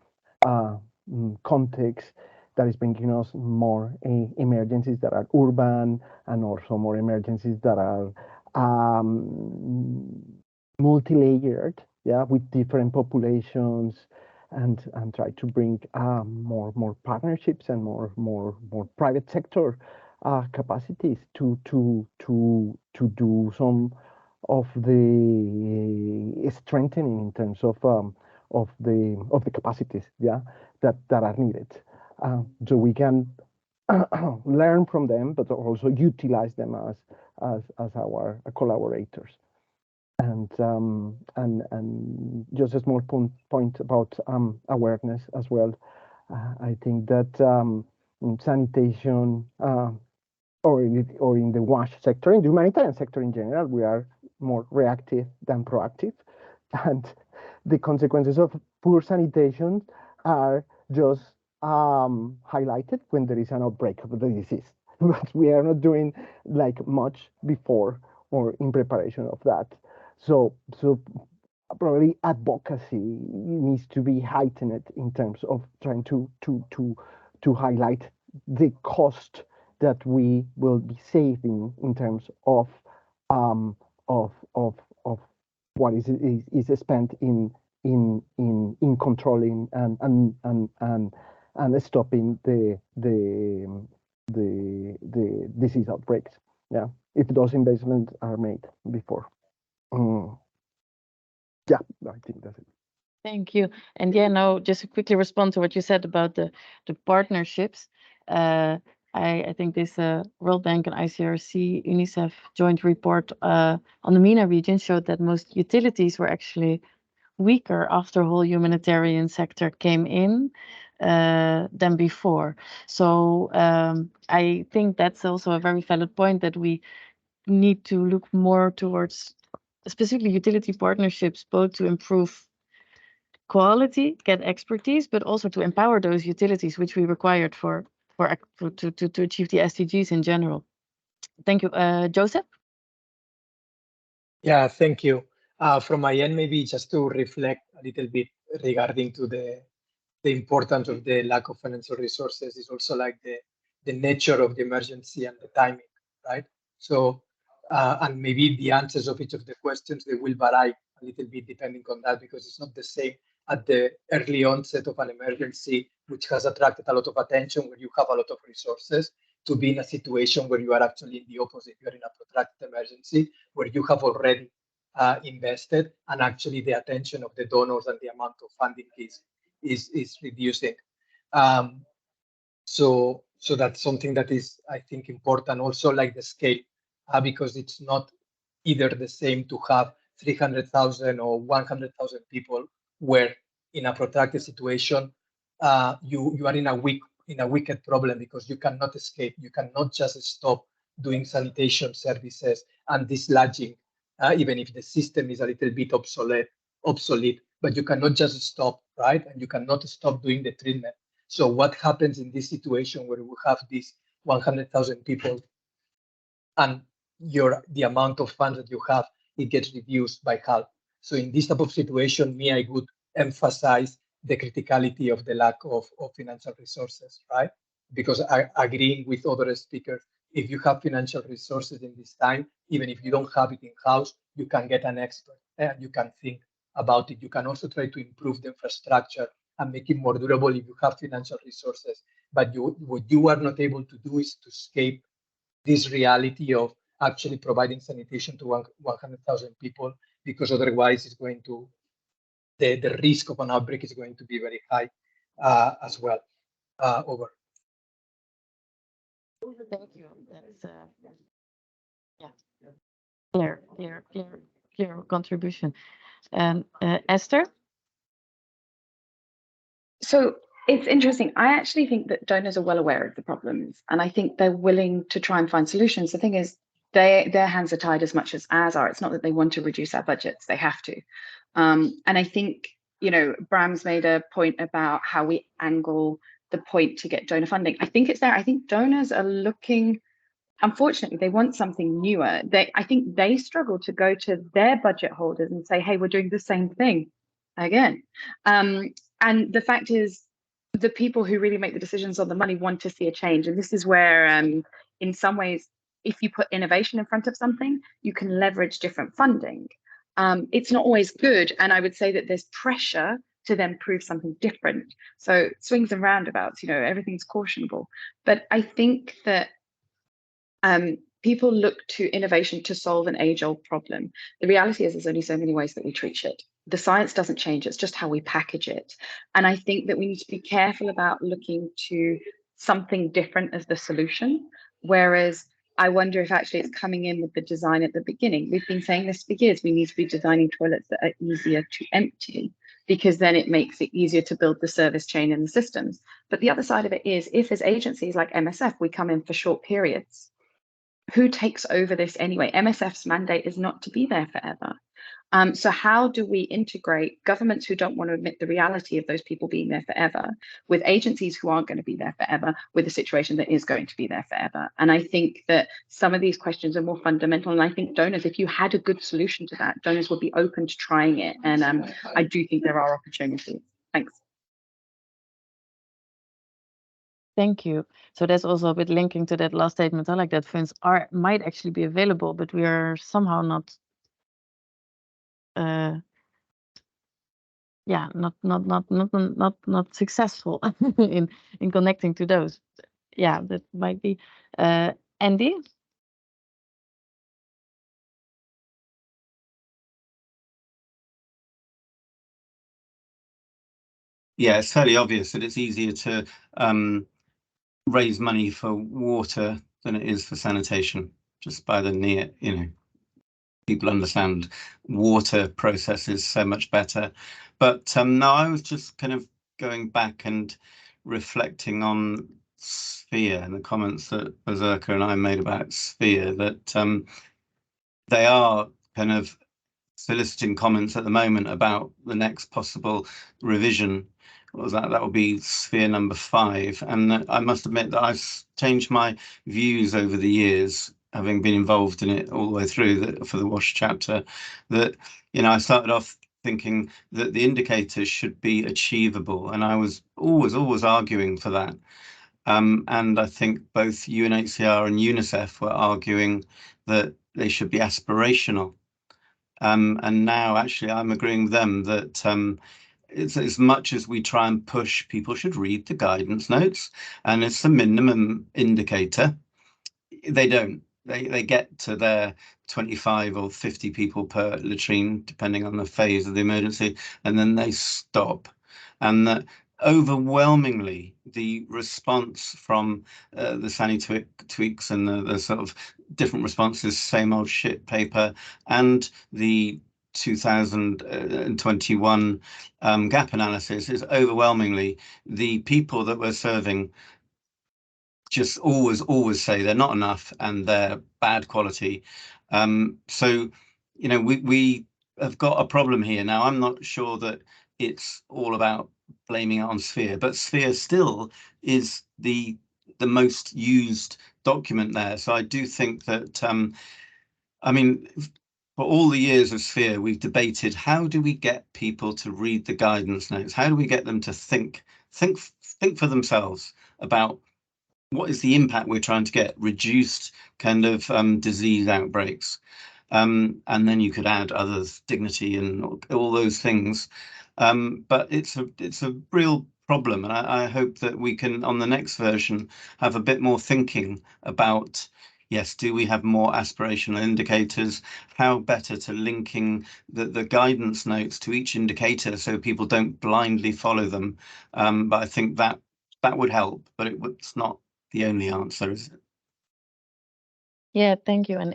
context, that is bringing us more emergencies that are urban, and also more emergencies that are multi-layered, yeah, with different populations, and try to bring more partnerships and more private sector capacities to do some of the strengthening in terms of the capacities, yeah, that are needed, so we can learn from them, but also utilize them as our collaborators. And just a small point about awareness as well. I think that in sanitation or in the WASH sector, in the humanitarian sector in general, we are more reactive than proactive, and the consequences of poor sanitation are just highlighted when there is an outbreak of the disease. But we are not doing like much before or in preparation of that. So probably advocacy needs to be heightened in terms of trying to highlight the cost that we will be saving in terms of what is spent in controlling and stopping the disease outbreaks. Yeah, if those investments are made before. Yeah, I think that's it. Thank you. And yeah, no, just to quickly respond to what you said about the partnerships. I think this World Bank and ICRC UNICEF joint report on the MENA region showed that most utilities were actually weaker after whole humanitarian sector came in than before. So I think that's also a very valid point, that we need to look more towards specifically utility partnerships, both to improve quality, get expertise, but also to empower those utilities which we required to achieve the SDGs in general. Thank you. Joseph? Yeah, thank you. From my end, maybe just to reflect a little bit regarding to the importance of the lack of financial resources is also like the nature of the emergency and the timing, right? So, and maybe the answers of each of the questions, they will vary a little bit depending on that, because it's not the same at the early onset of an emergency, which has attracted a lot of attention, where you have a lot of resources, to be in a situation where you are actually in the opposite. You're in a protracted emergency where you have already invested, and actually the attention of the donors and the amount of funding is reducing. So that's something that is, I think, important. Also, like the scale, because it's not either the same to have 300,000 or 100,000 people, where in a protracted situation, you are in a wicked problem, because you cannot escape. You cannot just stop doing sanitation services and dislodging, even if the system is a little bit obsolete, but you cannot just stop, right? And you cannot stop doing the treatment. So what happens in this situation where we have these 100,000 people, and the amount of funds that you have, it gets reduced by half. So in this type of situation, I would emphasize the criticality of the lack of financial resources, right? Because I agreeing with other speakers, if you have financial resources in this time, even if you don't have it in-house, you can get an expert and you can think about it. You can also try to improve the infrastructure and make it more durable if you have financial resources. But what you are not able to do is to escape this reality of actually providing sanitation to 100,000 people, because otherwise it's going to, the risk of an outbreak is going to be very high as well. Over. Thank you. That's yeah, clear contribution. And Esther? So it's interesting. I actually think that donors are well aware of the problems, and I think they're willing to try and find solutions. The thing is, their hands are tied as much as ours are. It's not that they want to reduce our budgets; they have to. And I think, Bram's made a point about how we angle the point to get donor funding. I think it's there. I think donors are looking. Unfortunately, they want something newer. I think they struggle to go to their budget holders and say, "Hey, we're doing the same thing again." And the fact is, the people who really make the decisions on the money want to see a change. And this is where, in some ways, if you put innovation in front of something, you can leverage different funding. It's not always good. And I would say that there's pressure to then prove something different. So swings and roundabouts, everything's cautionable. But I think that people look to innovation to solve an age-old problem. The reality is there's only so many ways that we treat shit. The science doesn't change, it's just how we package it. And I think that we need to be careful about looking to something different as the solution, whereas I wonder if actually it's coming in with the design at the beginning. We've been saying this for years, we need to be designing toilets that are easier to empty, because then it makes it easier to build the service chain and the systems. But the other side of it is, if as agencies like MSF, we come in for short periods, who takes over this anyway? MSF's mandate is not to be there forever. So how do we integrate governments who don't want to admit the reality of those people being there forever with agencies who aren't going to be there forever with a situation that is going to be there forever? And I think that some of these questions are more fundamental. And I think donors, if you had a good solution to that, donors would be open to trying it. And I do think there are opportunities. Thanks. Thank you. So that's also a bit linking to that last statement. I like that funds might actually be available, but we are somehow not not successful in connecting to those. Yeah, that might be Andy. Yeah, it's fairly obvious that it's easier to raise money for water than it is for sanitation, just by the people understand water processes so much better. But no, I was just kind of going back and reflecting on Sphere and the comments that Berserker and I made about Sphere, that they are kind of soliciting comments at the moment about the next possible revision. What was that? That would be Sphere number 5. And I must admit that I've changed my views over the years, having been involved in it all the way through for the WASH chapter, that, I started off thinking that the indicators should be achievable. And I was always arguing for that. And I think both UNHCR and UNICEF were arguing that they should be aspirational. And now actually I'm agreeing with them that it's, as much as we try and push, people should read the guidance notes, and it's the minimum indicator. They don't. They get to their 25 or 50 people per latrine, depending on the phase of the emergency, and then they stop. And that overwhelmingly, the response from the Sani tweaks and the sort of different responses, same old shit paper, and the 2021 gap analysis is overwhelmingly the people that we're serving just always say they're not enough and they're bad quality. So, we have got a problem here. Now, I'm not sure that it's all about blaming it on Sphere, but Sphere still is the most used document there. So I do think that, for all the years of Sphere, we've debated, how do we get people to read the guidance notes? How do we get them to think for themselves about what is the impact we're trying to get? Reduced kind of disease outbreaks. And then you could add others, dignity and all those things. But it's a real problem. And I hope that we can, on the next version, have a bit more thinking about, yes, do we have more aspirational indicators? How better to linking the guidance notes to each indicator so people don't blindly follow them. But I think that would help, but it's not the only answer, is it? Yeah, thank you. And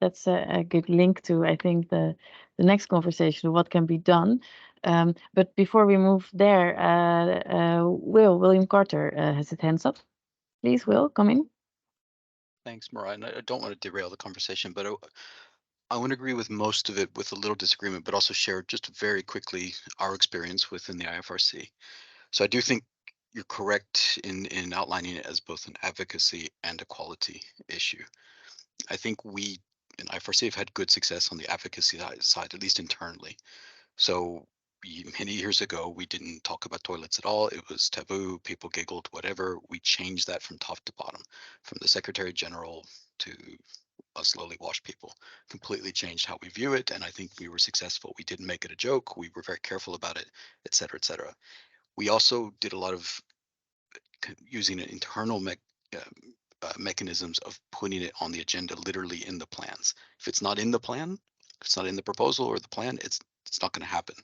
that's a good link to, I think, the next conversation, what can be done. But before we move there, William Carter has his hands up. Please, Will, come in. Thanks, Mariah. And I don't want to derail the conversation, but I want to agree with most of it with a little disagreement, but also share just very quickly our experience within the IFRC. So I do think you're correct in outlining it as both an advocacy and a quality issue. I think we in IFRC have had good success on the advocacy side, at least internally. So many years ago, we didn't talk about toilets at all. It was taboo. People giggled, whatever. We changed that from top to bottom, from the Secretary General to us slowly wash people, completely changed how we view it. And I think we were successful. We didn't make it a joke. We were very careful about it, et cetera, et cetera. We also did a lot of using internal mechanisms of putting it on the agenda, literally in the plans. If it's not in the plan, if it's not in the proposal or the plan, it's not going to happen.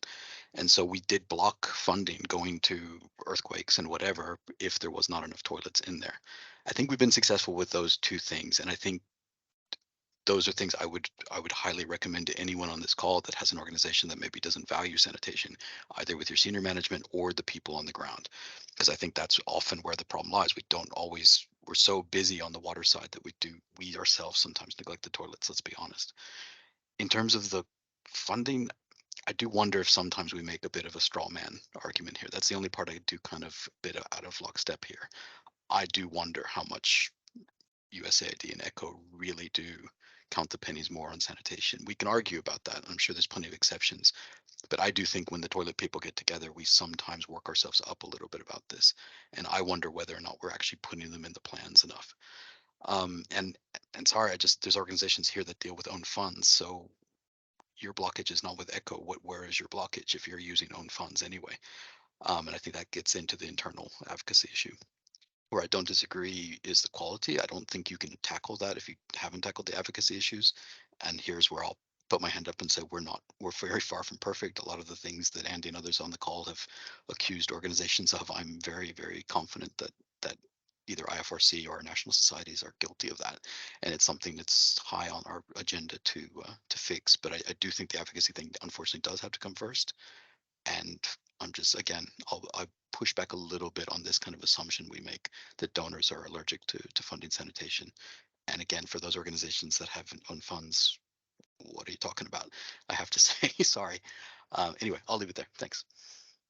And so we did block funding going to earthquakes and whatever if there was not enough toilets in there. I think we've been successful with those two things, and I think those are things I would highly recommend to anyone on this call that has an organization that maybe doesn't value sanitation, either with your senior management or the people on the ground, because I think that's often where the problem lies. We're so busy on the water side that we ourselves sometimes neglect the toilets, let's be honest. In terms of the funding, I do wonder if sometimes we make a bit of a straw man argument here. That's the only part I do kind of bit out of lockstep here. I do wonder how much USAID and ECHO really do count the pennies more on sanitation. We can argue about that. I'm sure there's plenty of exceptions, but I do think when the toilet people get together, we sometimes work ourselves up a little bit about this. And I wonder whether or not we're actually putting them in the plans enough. And sorry, there's organizations here that deal with own funds. So your blockage is not with ECHO. Where is your blockage if you're using own funds anyway? And I think that gets into the internal advocacy issue. Where I don't disagree is the quality. I don't think you can tackle that if you haven't tackled the advocacy issues. And here's where I'll put my hand up and say we're very far from perfect. A lot of the things that Andy and others on the call have accused organizations of, I'm very, very confident that either IFRC or our national societies are guilty of that. And it's something that's high on our agenda to fix. But I do think the advocacy thing unfortunately does have to come first. And I'm just, again, I push back a little bit on this kind of assumption we make that donors are allergic to funding sanitation. And again, for those organizations that have own funds, what are you talking about? I have to say, sorry. Anyway, I'll leave it there. Thanks.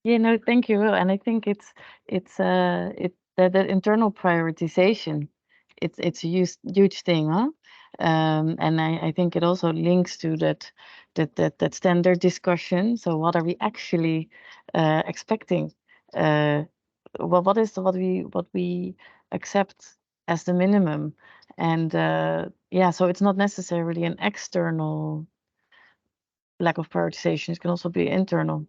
Yeah, no, thank you, Will. And I think it's that internal prioritization. It's a huge thing, huh? And I think it also links to that standard discussion. So what are we actually expecting? Well, what we accept as the minimum? And yeah, so it's not necessarily an external lack of prioritization. It can also be internal.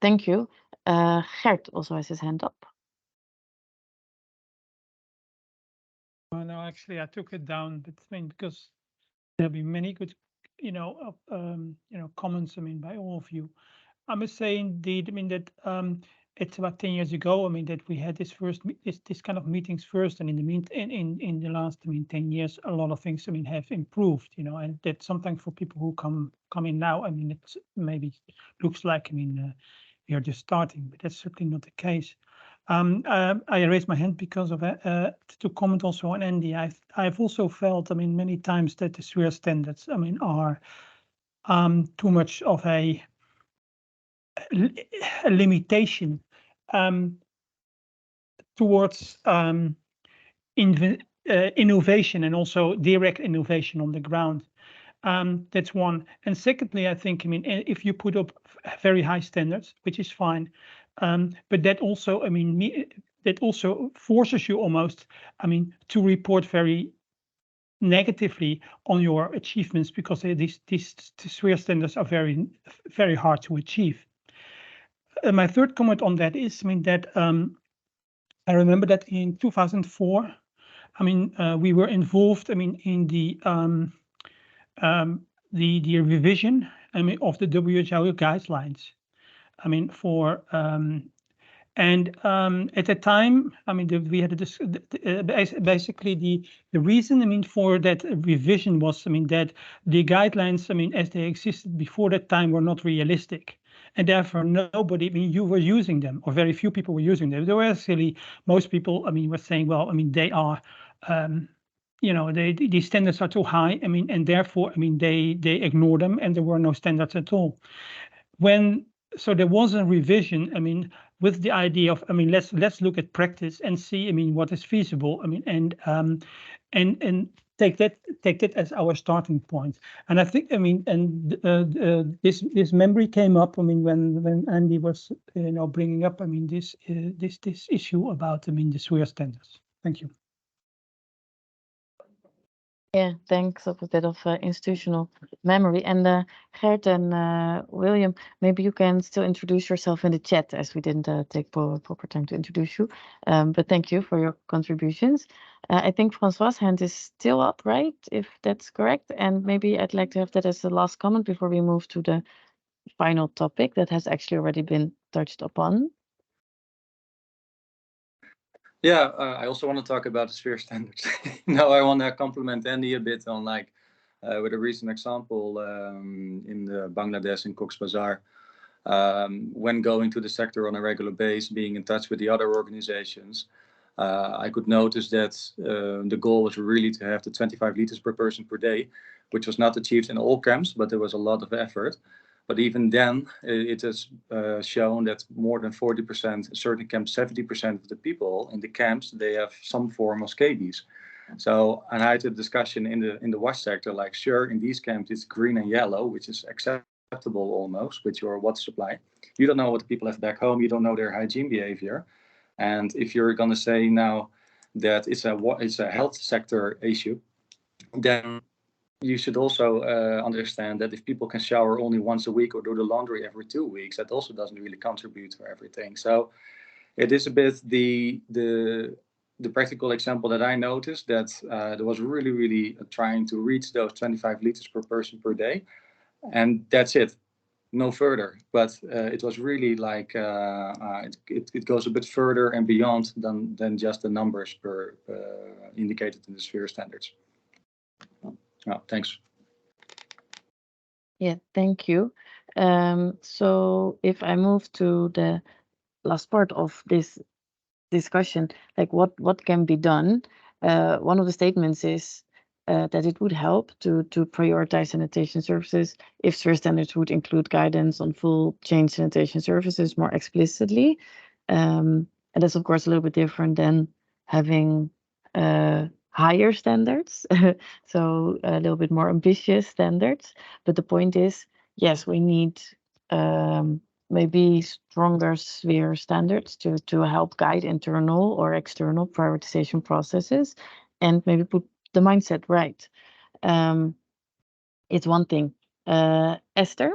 Thank you. Gert also has his hand up. No, actually, I took it down, but I mean, because there'll be many good, comments. I mean, by all of you. I must say, indeed, I mean that it's about 10 years ago. I mean that we had this kind of meetings first, and in the last 10 years, a lot of things have improved. And that sometimes for people who come in now, I mean, it maybe looks like we are just starting, but that's certainly not the case. I raised my hand because of to comment also on Andy. I've also felt, many times that the SWIR standards, are too much of a limitation towards innovation and also direct innovation on the ground. That's one. And secondly, I think, if you put up very high standards, which is fine, but that also, that also forces you almost, to report very negatively on your achievements, because these SWIR standards are very, very hard to achieve. My third comment on that is, that I remember that in 2004, we were involved, in the revision, of the WHO guidelines, for and at the time, we had basically the reason, for that revision was, that the guidelines, as they existed before that time, were not realistic. And therefore, nobody, you were using them, or very few people were using them. There were actually, most people, were saying, well, they are, these standards are too high, and therefore, they ignore them, and there were no standards at all. So there was a revision, with the idea of, let's look at practice and see, what is feasible, and take that as our starting point. And I think, I mean, and this memory came up, I mean, when Andy was, bringing up, I mean, this issue about, I mean, the SWIR standards. Thank you. Yeah, thanks. Of a bit of institutional memory. And Gert and William, maybe you can still introduce yourself in the chat, as we didn't take proper time to introduce you. But thank you for your contributions. I think Francois' hand is still up, right? If that's correct. And maybe I'd like to have that as the last comment before we move to the final topic that has actually already been touched upon. Yeah, I also want to talk about the sphere standards. No, I want to compliment Andy a bit on with a recent example in the Bangladesh in Cox's Bazar. When going to the sector on a regular basis, being in touch with the other organizations, I could notice that the goal was really to have the 25 liters per person per day, which was not achieved in all camps, but there was a lot of effort. But even then, it has shown that more than 40%, certain camps, 70% of the people in the camps, they have some form of scabies. So, and I had a discussion in the wash sector, like, sure, in these camps it's green and yellow, which is acceptable almost with your water supply. You don't know what the people have back home. You don't know their hygiene behavior. And if you're going to say now that it's a health sector issue, then you should also understand that if people can shower only once a week or do the laundry every 2 weeks, that also doesn't really contribute to everything. So it is a bit the practical example that I noticed, that there was really trying to reach those 25 liters per person per day, and that's it, no further. But it was really like it goes a bit further and beyond than just the numbers per indicated in the sphere standards. Oh, thanks. Yeah, thank you. So if I move to the last part of this discussion, like what can be done, one of the statements is that it would help to prioritize sanitation services if sphere standards would include guidance on full chain sanitation services more explicitly. And that's of course a little bit different than having higher standards, so a little bit more ambitious standards. But the point is, yes, we need maybe stronger sphere standards to help guide internal or external prioritization processes, and maybe put the mindset right. It's one thing. Esther?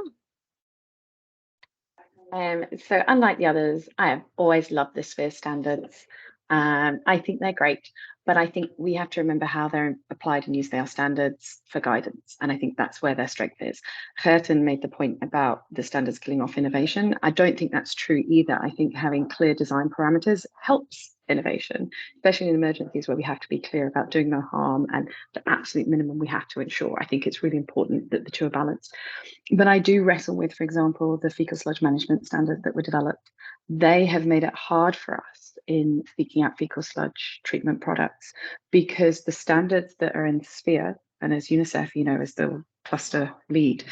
So unlike the others, I have always loved the sphere standards. I think they're great, but I think we have to remember how they're applied and used. They are standards for guidance, and I think that's where their strength is. Gerten made the point about the standards killing off innovation. I don't think that's true either. I think having clear design parameters helps innovation, especially in emergencies where we have to be clear about doing no harm and the absolute minimum we have to ensure. I think it's really important that the two are balanced. But I do wrestle with, for example, the fecal sludge management standards that were developed. They have made it hard for us in seeking out fecal sludge treatment products, because the standards that are in the sphere, and as UNICEF, as the cluster lead,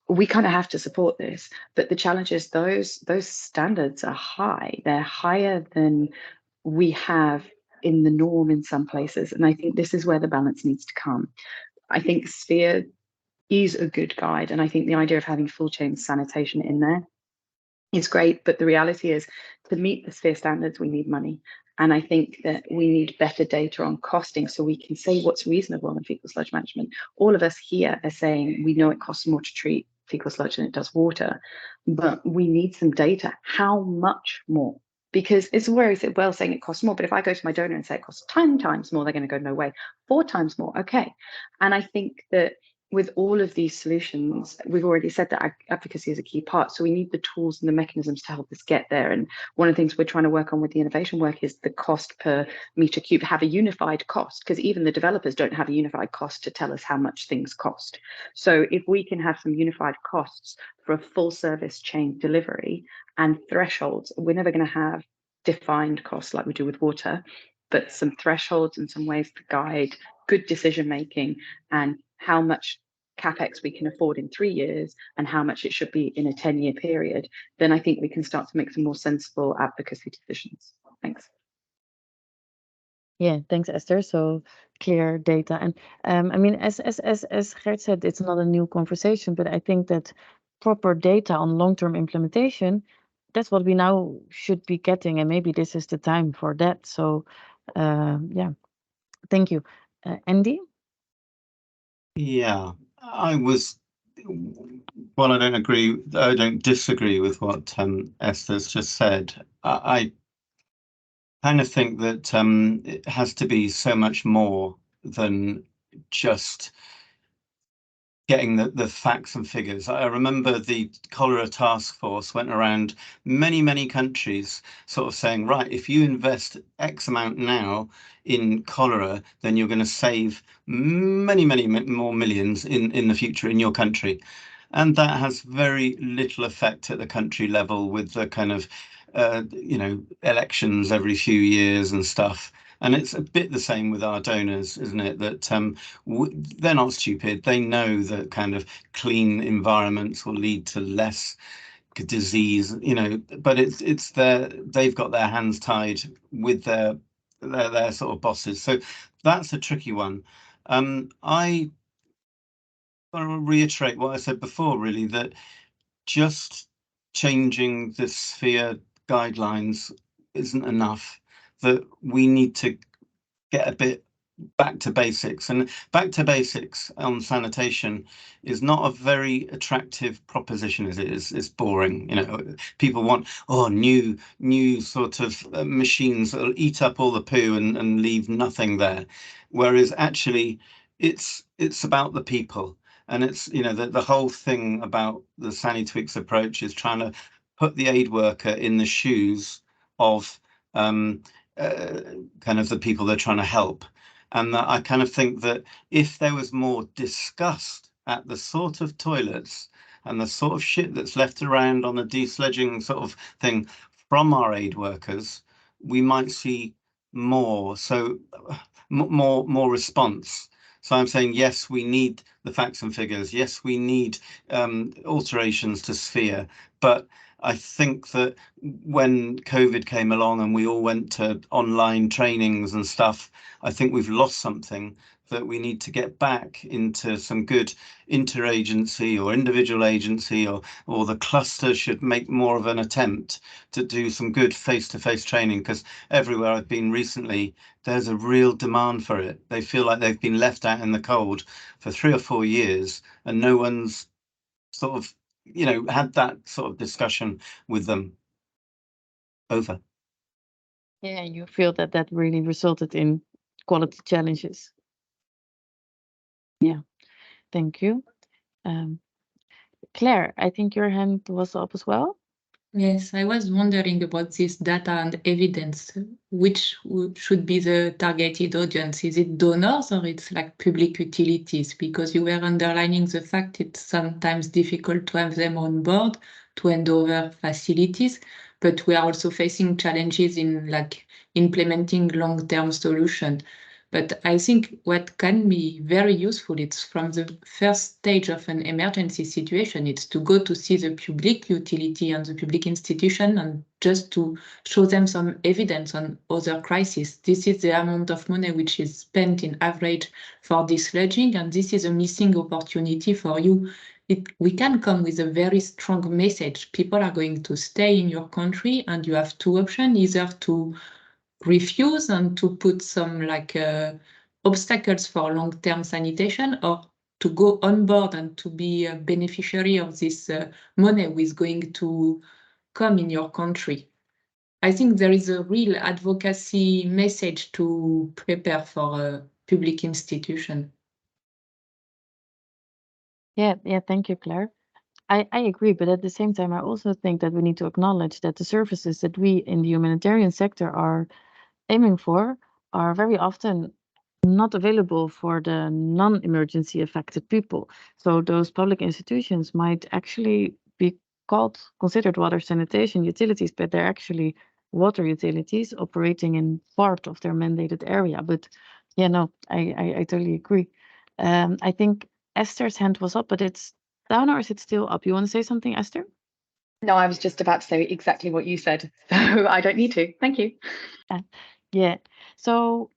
we kind of have to support this. But the challenge is those standards are high. They're higher than we have in the norm in some places. And I think this is where the balance needs to come. I think sphere is a good guide, and I think the idea of having full chain sanitation in there is great, but the reality is, to meet the sphere standards we need money, and I think that we need better data on costing so we can say what's reasonable in fecal sludge management. All of us here are saying we know it costs more to treat fecal sludge than it does water, but we need some data. How much more? Because it's very well saying it costs more, but if I go to my donor and say it costs 10 times more, they're going to go, no way. 4 times more, okay. And I think that with all of these solutions, we've already said that advocacy is a key part. So we need the tools and the mechanisms to help us get there. And one of the things we're trying to work on with the innovation work is the cost per meter cube, have a unified cost, because even the developers don't have a unified cost to tell us how much things cost. So if we can have some unified costs for a full service chain delivery and thresholds, we're never going to have defined costs like we do with water, but some thresholds and some ways to guide good decision making and how much capex we can afford in 3 years and how much it should be in a 10-year period, then I think we can start to make some more sensible advocacy decisions. Thanks. Yeah, thanks, Esther. So clear data. And I mean, as Gert said, it's not a new conversation, but I think that proper data on long-term implementation, that's what we now should be getting, and maybe this is the time for that. So yeah, thank you. Andy? Yeah, well, I don't disagree with what Esther's just said. I kind of think that it has to be so much more than just getting the facts and figures. I remember the cholera task force went around many countries sort of saying, right, if you invest X amount now in cholera, then you're going to save many more millions in the future in your country. And that has very little effect at the country level with the kind of, elections every few years and stuff. And it's a bit the same with our donors, isn't it? That they're not stupid. They know that kind of clean environments will lead to less disease, but they've got their hands tied with their sort of bosses. So that's a tricky one. I want to reiterate what I said before, really, that just changing the sphere guidelines isn't enough, that we need to get a bit back to basics. And back to basics on sanitation is not a very attractive proposition as it is. It's boring. People want, new sort of machines that'll eat up all the poo and leave nothing there. Whereas actually it's about the people. And it's, the whole thing about the SaniTwigs approach is trying to put the aid worker in the shoes of kind of the people they're trying to help. And that I kind of think that if there was more disgust at the sort of toilets and the sort of shit that's left around on the desledging sort of thing from our aid workers, we might see more. So more response. So I'm saying, yes, we need the facts and figures. Yes, we need alterations to sphere. But I think that when COVID came along and we all went to online trainings and stuff, I think we've lost something that we need to get back into some good interagency or individual agency, or the cluster should make more of an attempt to do some good face-to-face training, because everywhere I've been recently, there's a real demand for it. They feel like they've been left out in the cold for 3 or 4 years and no one's sort of, had that sort of discussion with them. Over. Yeah, you feel that really resulted in quality challenges. Yeah, thank you. Claire, I think your hand was up as well. Yes, I was wondering about this data and evidence. Which should be the targeted audience? Is it donors or it's like public utilities? Because you were underlining the fact it's sometimes difficult to have them on board to hand over facilities, but we are also facing challenges in like implementing long-term solutions. But I think what can be very useful, it's from the first stage of an emergency situation, it's to go to see the public utility and the public institution and just to show them some evidence on other crises. This is the amount of money which is spent in average for desludging, and this is a missing opportunity for you. We can come with a very strong message. People are going to stay in your country and you have two options, either to refuse and to put some obstacles for long-term sanitation, or to go on board and to be a beneficiary of this money which is going to come in your country. I think there is a real advocacy message to prepare for a public institution. Yeah, thank you, Claire. I agree, but at the same time, I also think that we need to acknowledge that the services that we in the humanitarian sector are aiming for are very often not available for the non-emergency affected people. So those public institutions might actually be considered water sanitation utilities, but they're actually water utilities operating in part of their mandated area. But yeah, no, I totally agree. I think Esther's hand was up, but it's down, or is it still up? You want to say something, Esther? No, I was just about to say exactly what you said, so I don't need to. Thank you. Yeah. So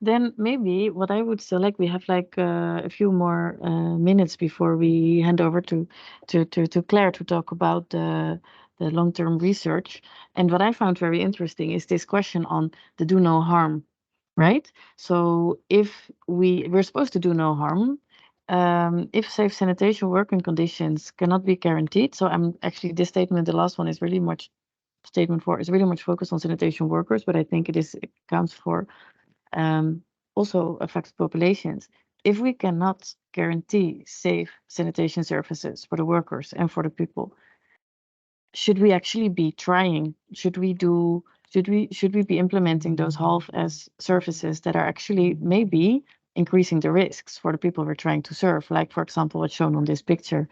then maybe what I would select, we have like a few more minutes before we hand over to Claire to talk about the long-term research. And what I found very interesting is this question on the do no harm, right? So if we're supposed to do no harm, if safe sanitation working conditions cannot be guaranteed. So I'm actually, this statement, the last one, is really much statement 4 is really much focused on sanitation workers, but I think it accounts for also affects populations. If we cannot guarantee safe sanitation services for the workers and for the people, should we actually be trying? Should we be implementing those half as services that are actually maybe increasing the risks for the people we're trying to serve? Like, for example, what's shown on this picture,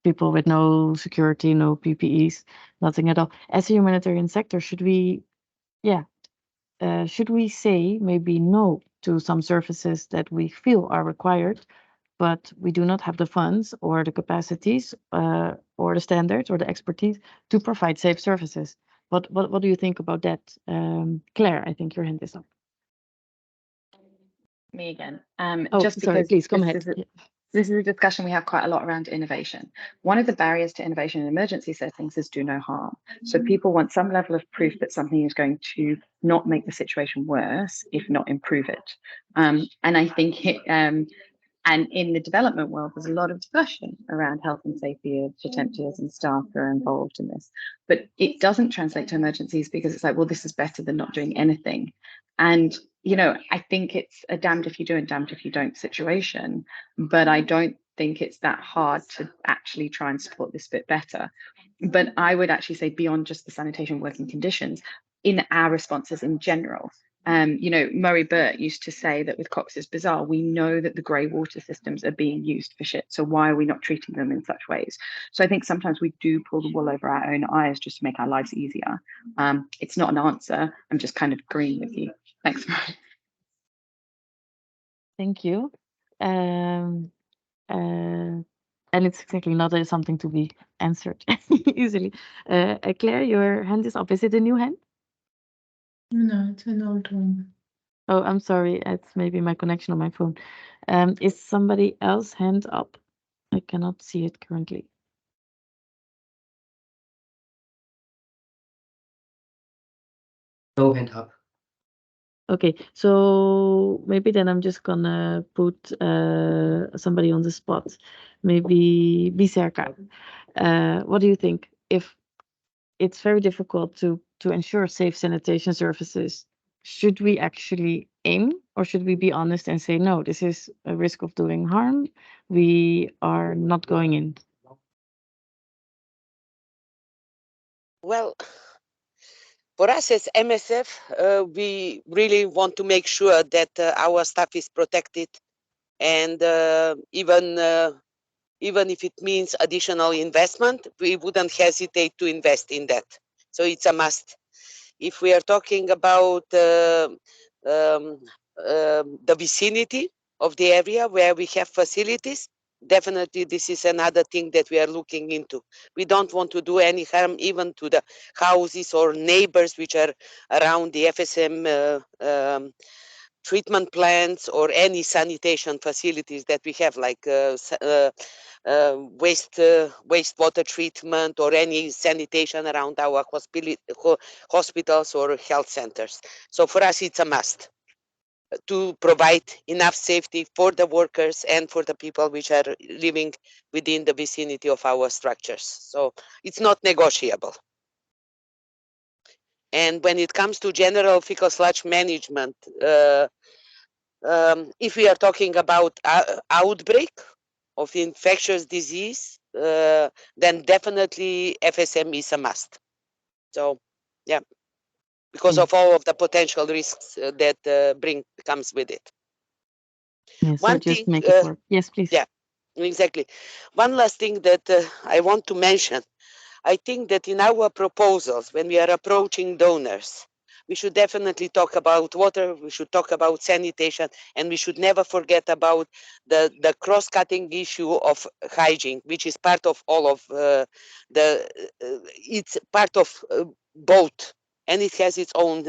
people with no security, no PPEs, nothing at all. As a humanitarian sector, should we say maybe no to some services that we feel are required, but we do not have the funds or the capacities or the standards or the expertise to provide safe services? What do you think about that? Claire, I think your hand is up. Me again. Oh, just sorry, because please come this ahead. is this is a discussion we have quite a lot around innovation. One of the barriers to innovation in emergency settings is do no harm. So people want some level of proof that something is going to not make the situation worse, if not improve it. And I think and in the development world, there's a lot of discussion around health and safety of attempters and staff who are involved in this. But it doesn't translate to emergencies because it's like, well, this is better than not doing anything. And, you know, I think it's a damned if you do and damned if you don't situation. But I don't think it's that hard to actually try and support this bit better. But I would actually say beyond just the sanitation working conditions, in our responses in general, you know, Murray Burt used to say that with Cox's Bazar, we know that the grey water systems are being used for shit. So why are we not treating them in such ways? So I think sometimes we do pull the wool over our own eyes just to make our lives easier. It's not an answer. I'm just kind of agreeing with you. Thanks, Murray. Thank you. And it's exactly not something to be answered easily. Claire, your hand is up. Is it a new hand? No, it's an old one. Oh, I'm sorry. It's maybe my connection on my phone. Is somebody else hand up? I cannot see it currently. No hand up. Okay, so maybe then I'm just gonna put somebody on the spot. Maybe Biserka. What do you think? If it's very difficult to ensure safe sanitation services, should we actually aim, or should we be honest and say, no, this is a risk of doing harm, we are not going in? Well, for us as MSF, we really want to make sure that our staff is protected, and even if it means additional investment, we wouldn't hesitate to invest in that. So it's a must. If we are talking about the vicinity of the area where we have facilities, definitely this is another thing that we are looking into. We don't want to do any harm even to the houses or neighbors which are around the FSM treatment plants or any sanitation facilities that we have, like wastewater treatment or any sanitation around our hospitals or health centers. So for us, it's a must to provide enough safety for the workers and for the people which are living within the vicinity of our structures. So it's not negotiable. And when it comes to general fecal sludge management, if we are talking about outbreak of infectious disease, then definitely FSM is a must. So, yeah, because of all of the potential risks that comes with it. Yeah, so just make it work. Yes, please. Yeah, exactly. One last thing that I want to mention. I think that in our proposals, when we are approaching donors, we should definitely talk about water, we should talk about sanitation, and we should never forget about the cross-cutting issue of hygiene, which is part of all of it's part of both and it has its own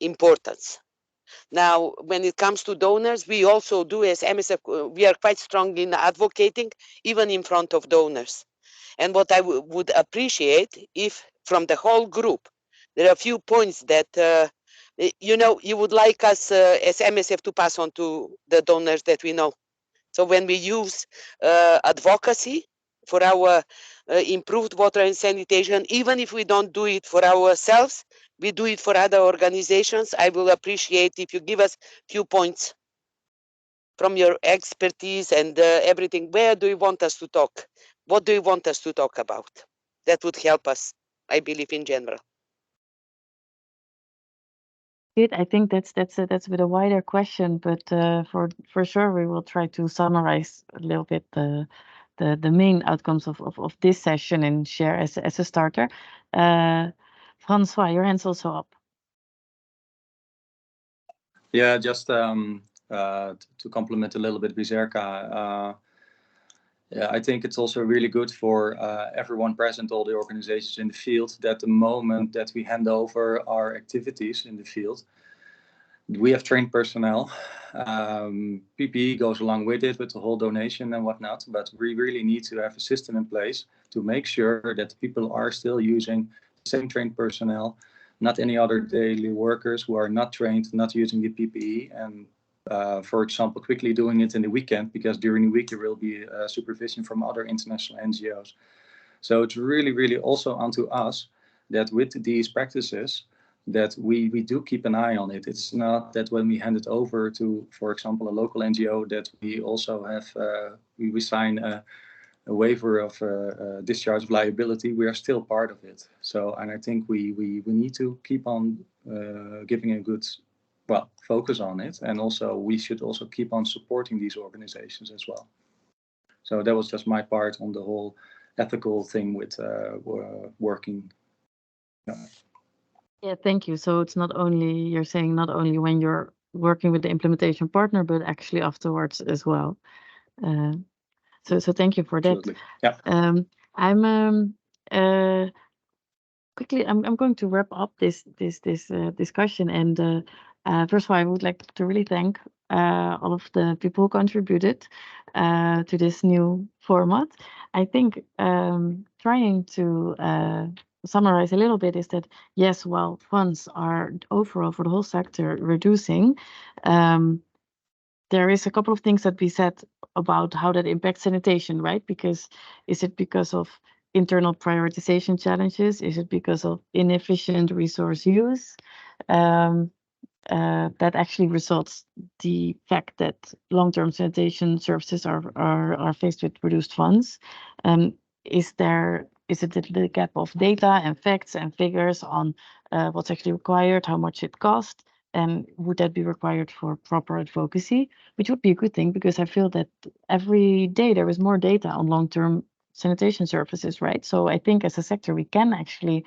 importance. Now, when it comes to donors, we also do as MSF, we are quite strong in advocating, even in front of donors. And what I would appreciate if from the whole group, there are a few points that, you would like us as MSF to pass on to the donors that we know. So when we use advocacy for our improved water and sanitation, even if we don't do it for ourselves, we do it for other organizations. I will appreciate if you give us a few points from your expertise and everything. Where do you want us to talk? What do you want us to talk about? That would help us, I believe, in general. I think that's a bit a wider question, but for sure we will try to summarize a little bit the main outcomes of this session and share as a starter. Francois, your hand's also up. Yeah, just to complement a little bit Bizerka, yeah, I think it's also really good for everyone present, all the organizations in the field, that the moment that we hand over our activities in the field, we have trained personnel. PPE goes along with it, with the whole donation and whatnot, but we really need to have a system in place to make sure that people are still using the same trained personnel, not any other daily workers who are not trained, not using the PPE, and for example, quickly doing it in the weekend, because during the week there will be supervision from other international NGOs. So it's really, really also onto us that with these practices, that we do keep an eye on it. It's not that when we hand it over to, for example, a local NGO, that we also have, we sign a waiver of discharge of liability. We are still part of it. So, and I think we need to keep on giving a good, focus on it. And also we should also keep on supporting these organizations as well. So that was just my part on the whole ethical thing with working. Yeah, thank you. So it's not only, you're saying not only when you're working with the implementation partner, but actually afterwards as well. So thank you for that. Absolutely. Yeah. I'm going to wrap up this discussion, and first of all, I would like to really thank all of the people who contributed to this new format. I think trying to summarize a little bit is that yes, while funds are overall for the whole sector reducing, there is a couple of things that we said about how that impacts sanitation, right? Because is it because of internal prioritization challenges? Is it because of inefficient resource use? That actually results the fact that long-term sanitation services are faced with reduced funds. Is it the gap of data and facts and figures on what's actually required, how much it costs? And would that be required for proper advocacy, which would be a good thing, because I feel that every day there is more data on long-term sanitation services, right? So I think as a sector, we can actually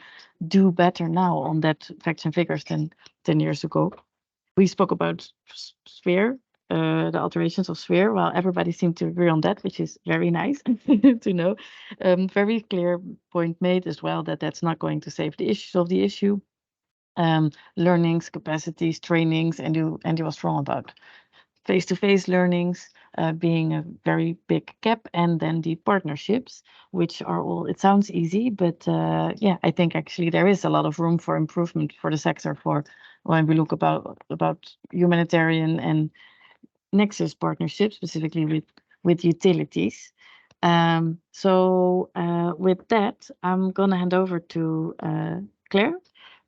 do better now on that facts and figures than 10 years ago. We spoke about sphere, the alterations of sphere. Well, everybody seemed to agree on that, which is very nice to know. Very clear point made as well that that's not going to save the issues of the issue. Learnings, capacities, trainings, and you was strong about face-to-face learnings being a very big gap, and then the partnerships, which are all, it sounds easy, but yeah, I think actually there is a lot of room for improvement for the sector for when we look about humanitarian and nexus partnerships, specifically with utilities. So with that, I'm gonna hand over to Claire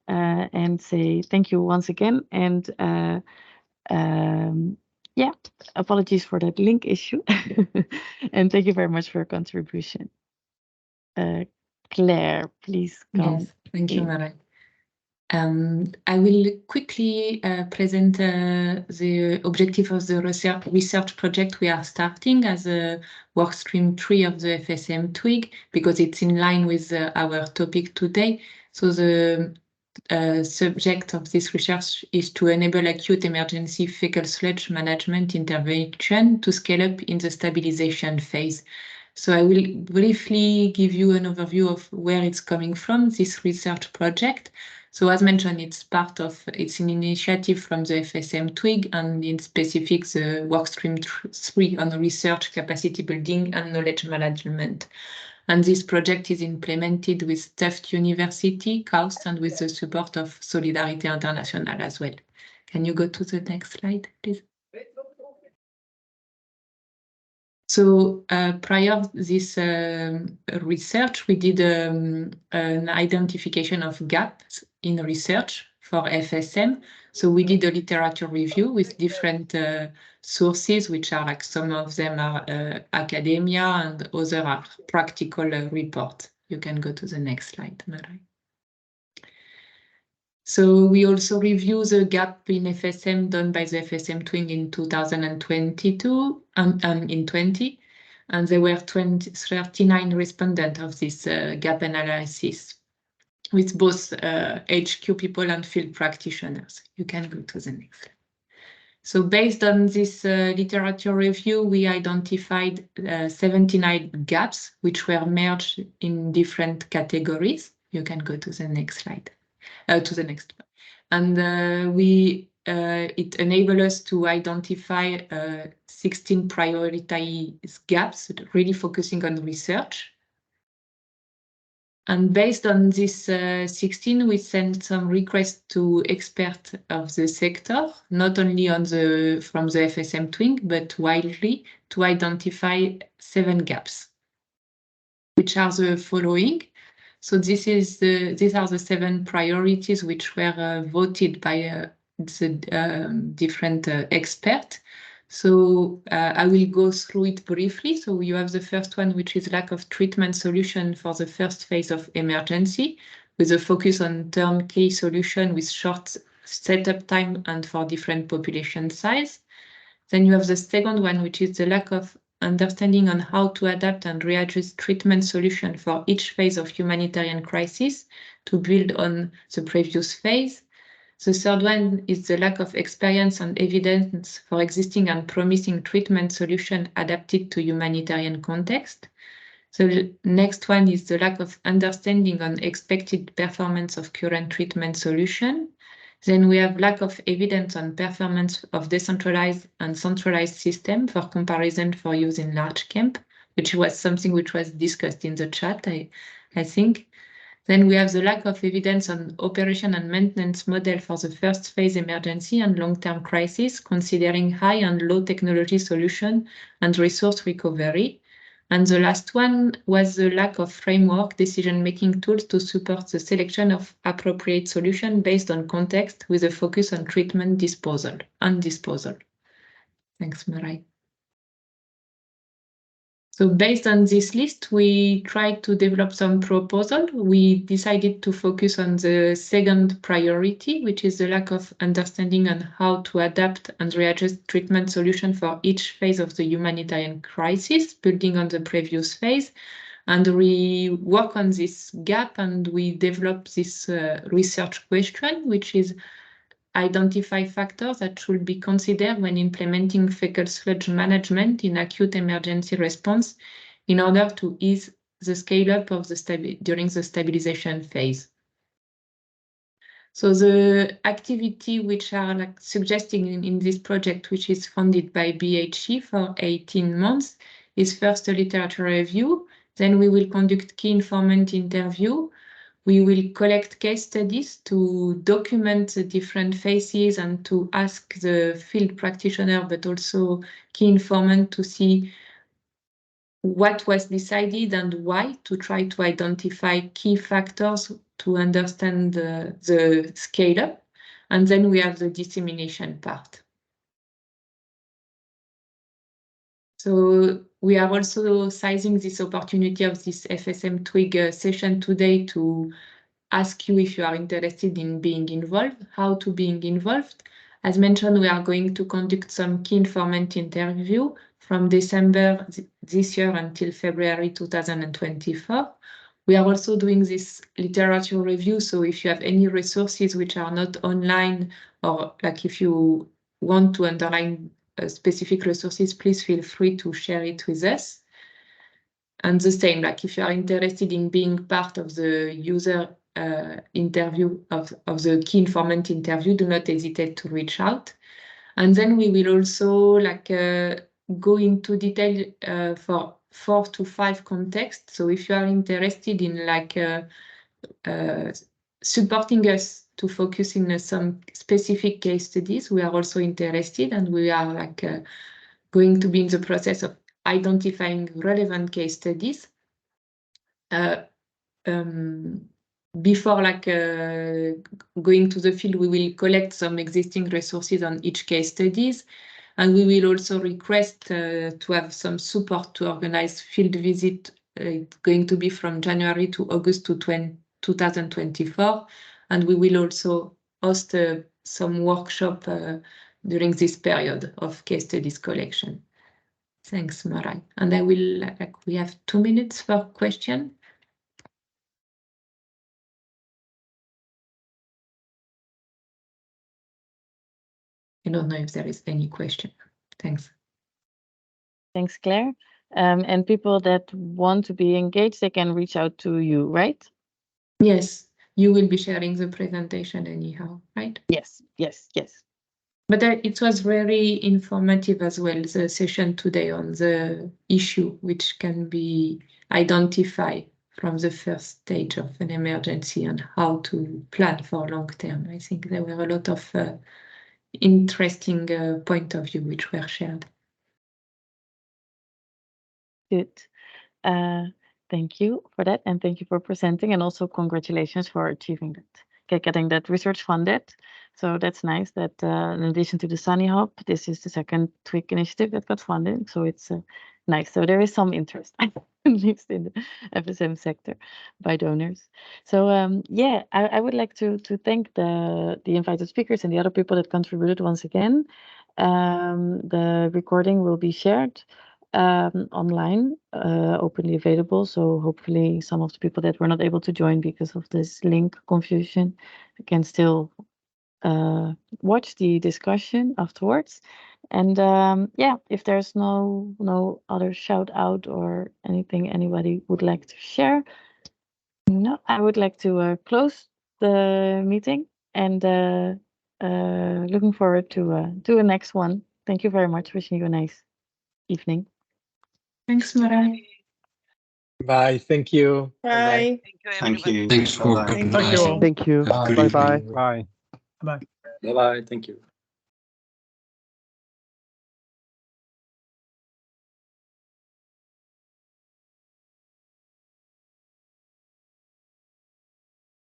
and say thank you once again, and yeah, apologies for that link issue. And thank you very much for your contribution. Claire, please come. Yes, thank you, Mara. I will quickly present the objective of the research project we are starting as a work stream 3 of the FSM TWIG, because it's in line with our topic today. So the subject of this research is to enable acute emergency fecal sludge management intervention to scale up in the stabilization phase. So I will briefly give you an overview of where it's coming from, this research project. So as mentioned, it's an initiative from the FSM TWIG, and in specific the workstream 3 on research, capacity building and knowledge management. And this project is implemented with Tufts University, KAUST, and with the support of Solidarité Internationale as well. Can you go to the next slide, please? So prior this research, we did an identification of gaps in research for FSM. So we did a literature review with different sources, which are like some of them are academia and others are practical reports. You can go to the next slide, Marai. So we also review the gap in FSM done by the FSM TWIG in 2022 and in 20, and there were 39 respondents of this gap analysis with both HQ people and field practitioners. You can go to the next slide. So based on this literature review, we identified 79 gaps which were merged in different categories. You can go to the next slide. To the next one. And it enabled us to identify 16 prioritized gaps, really focusing on research. And based on this 16, we sent some requests to experts of the sector, not only from the FSM TWIG, but widely, to identify 7 gaps, which are the following. So these are the 7 priorities which were voted by the different experts. So I will go through it briefly. So you have the first one, which is lack of treatment solution for the first phase of emergency, with a focus on turnkey solution with short setup time and for different population size. Then you have the second one, which is the lack of understanding on how to adapt and readjust treatment solution for each phase of humanitarian crisis to build on the previous phase. The third one is the lack of experience and evidence for existing and promising treatment solution adapted to humanitarian context. The next one is the lack of understanding on expected performance of current treatment solution. Then we have lack of evidence on performance of decentralized and centralized system for comparison for use in large camp, which was something which was discussed in the chat, I think. Then we have the lack of evidence on operation and maintenance model for the first phase emergency and long-term crisis, considering high and low technology solution and resource recovery. And the last one was the lack of framework decision-making tools to support the selection of appropriate solution based on context with a focus on treatment disposal and disposal. Thanks, Marai. So based on this list, we tried to develop some proposal. We decided to focus on the second priority, which is the lack of understanding on how to adapt and readjust treatment solution for each phase of the humanitarian crisis, building on the previous phase. And we work on this gap and we develop this research question, which is identify factors that should be considered when implementing fecal sludge management in acute emergency response in order to ease the scale-up of during the stabilization phase. So the activity which are suggesting in this project, which is funded by BHE for 18 months, is first a literature review. Then we will conduct key informant interview. We will collect case studies to document the different phases and to ask the field practitioner, but also key informant to see what was decided and why, to try to identify key factors to understand the scale-up. And then we have the dissemination part. So we are also seizing this opportunity of this FSM TWIG session today to ask you if you are interested in being involved, how to being involved. As mentioned, we are going to conduct some key informant interview from December this year until February 2024. We are also doing this literature review, so if you have any resources which are not online, or like if you want to underline specific resources, please feel free to share it with us. And the same, like if you are interested in being part of the user interview of the key informant interview, do not hesitate to reach out. And then we will also go into detail for 4 to 5 contexts. So if you are interested in supporting us to focus in some specific case studies, we are also interested, and we are going to be in the process of identifying relevant case studies. Before going to the field, we will collect some existing resources on each case studies, and we will also request to have some support to organize field visit. It's going to be from January to August 2024, and we will also host some workshop during this period of case studies collection. Thanks, Marai. And I will, we have 2 minutes for question. I don't know if there is any question. Thanks. Thanks, Claire. And people that want to be engaged, they can reach out to you, right? Yes, you will be sharing the presentation anyhow, right? Yes, yes, yes. But it was very informative as well, the session today on the issue, which can be identified from the first stage of an emergency and how to plan for long term. I think there were a lot of interesting point of view which were shared. Good. Thank you for that, and thank you for presenting, and also congratulations for achieving that, getting that research funded. So that's nice that in addition to the Sunny Hub, this is the second TWIG initiative that got funded. So it's nice. So there is some interest, at least in the FSM sector, by donors. So yeah, I would like to thank the invited speakers and the other people that contributed once again. The recording will be shared online, openly available. So hopefully some of the people that were not able to join because of this link confusion can still watch the discussion afterwards. And yeah, if there's no other shout out or anything anybody would like to share, no, I would like to close the meeting, and looking forward to the next one. Thank you very much. Wishing you a nice evening. Thanks, Marai. Bye. Thank you. Bye. Thank you. Thanks for Bye-bye. organizing. Thank you. Have a good Bye-bye. evening. Bye. Bye-bye. Thank you.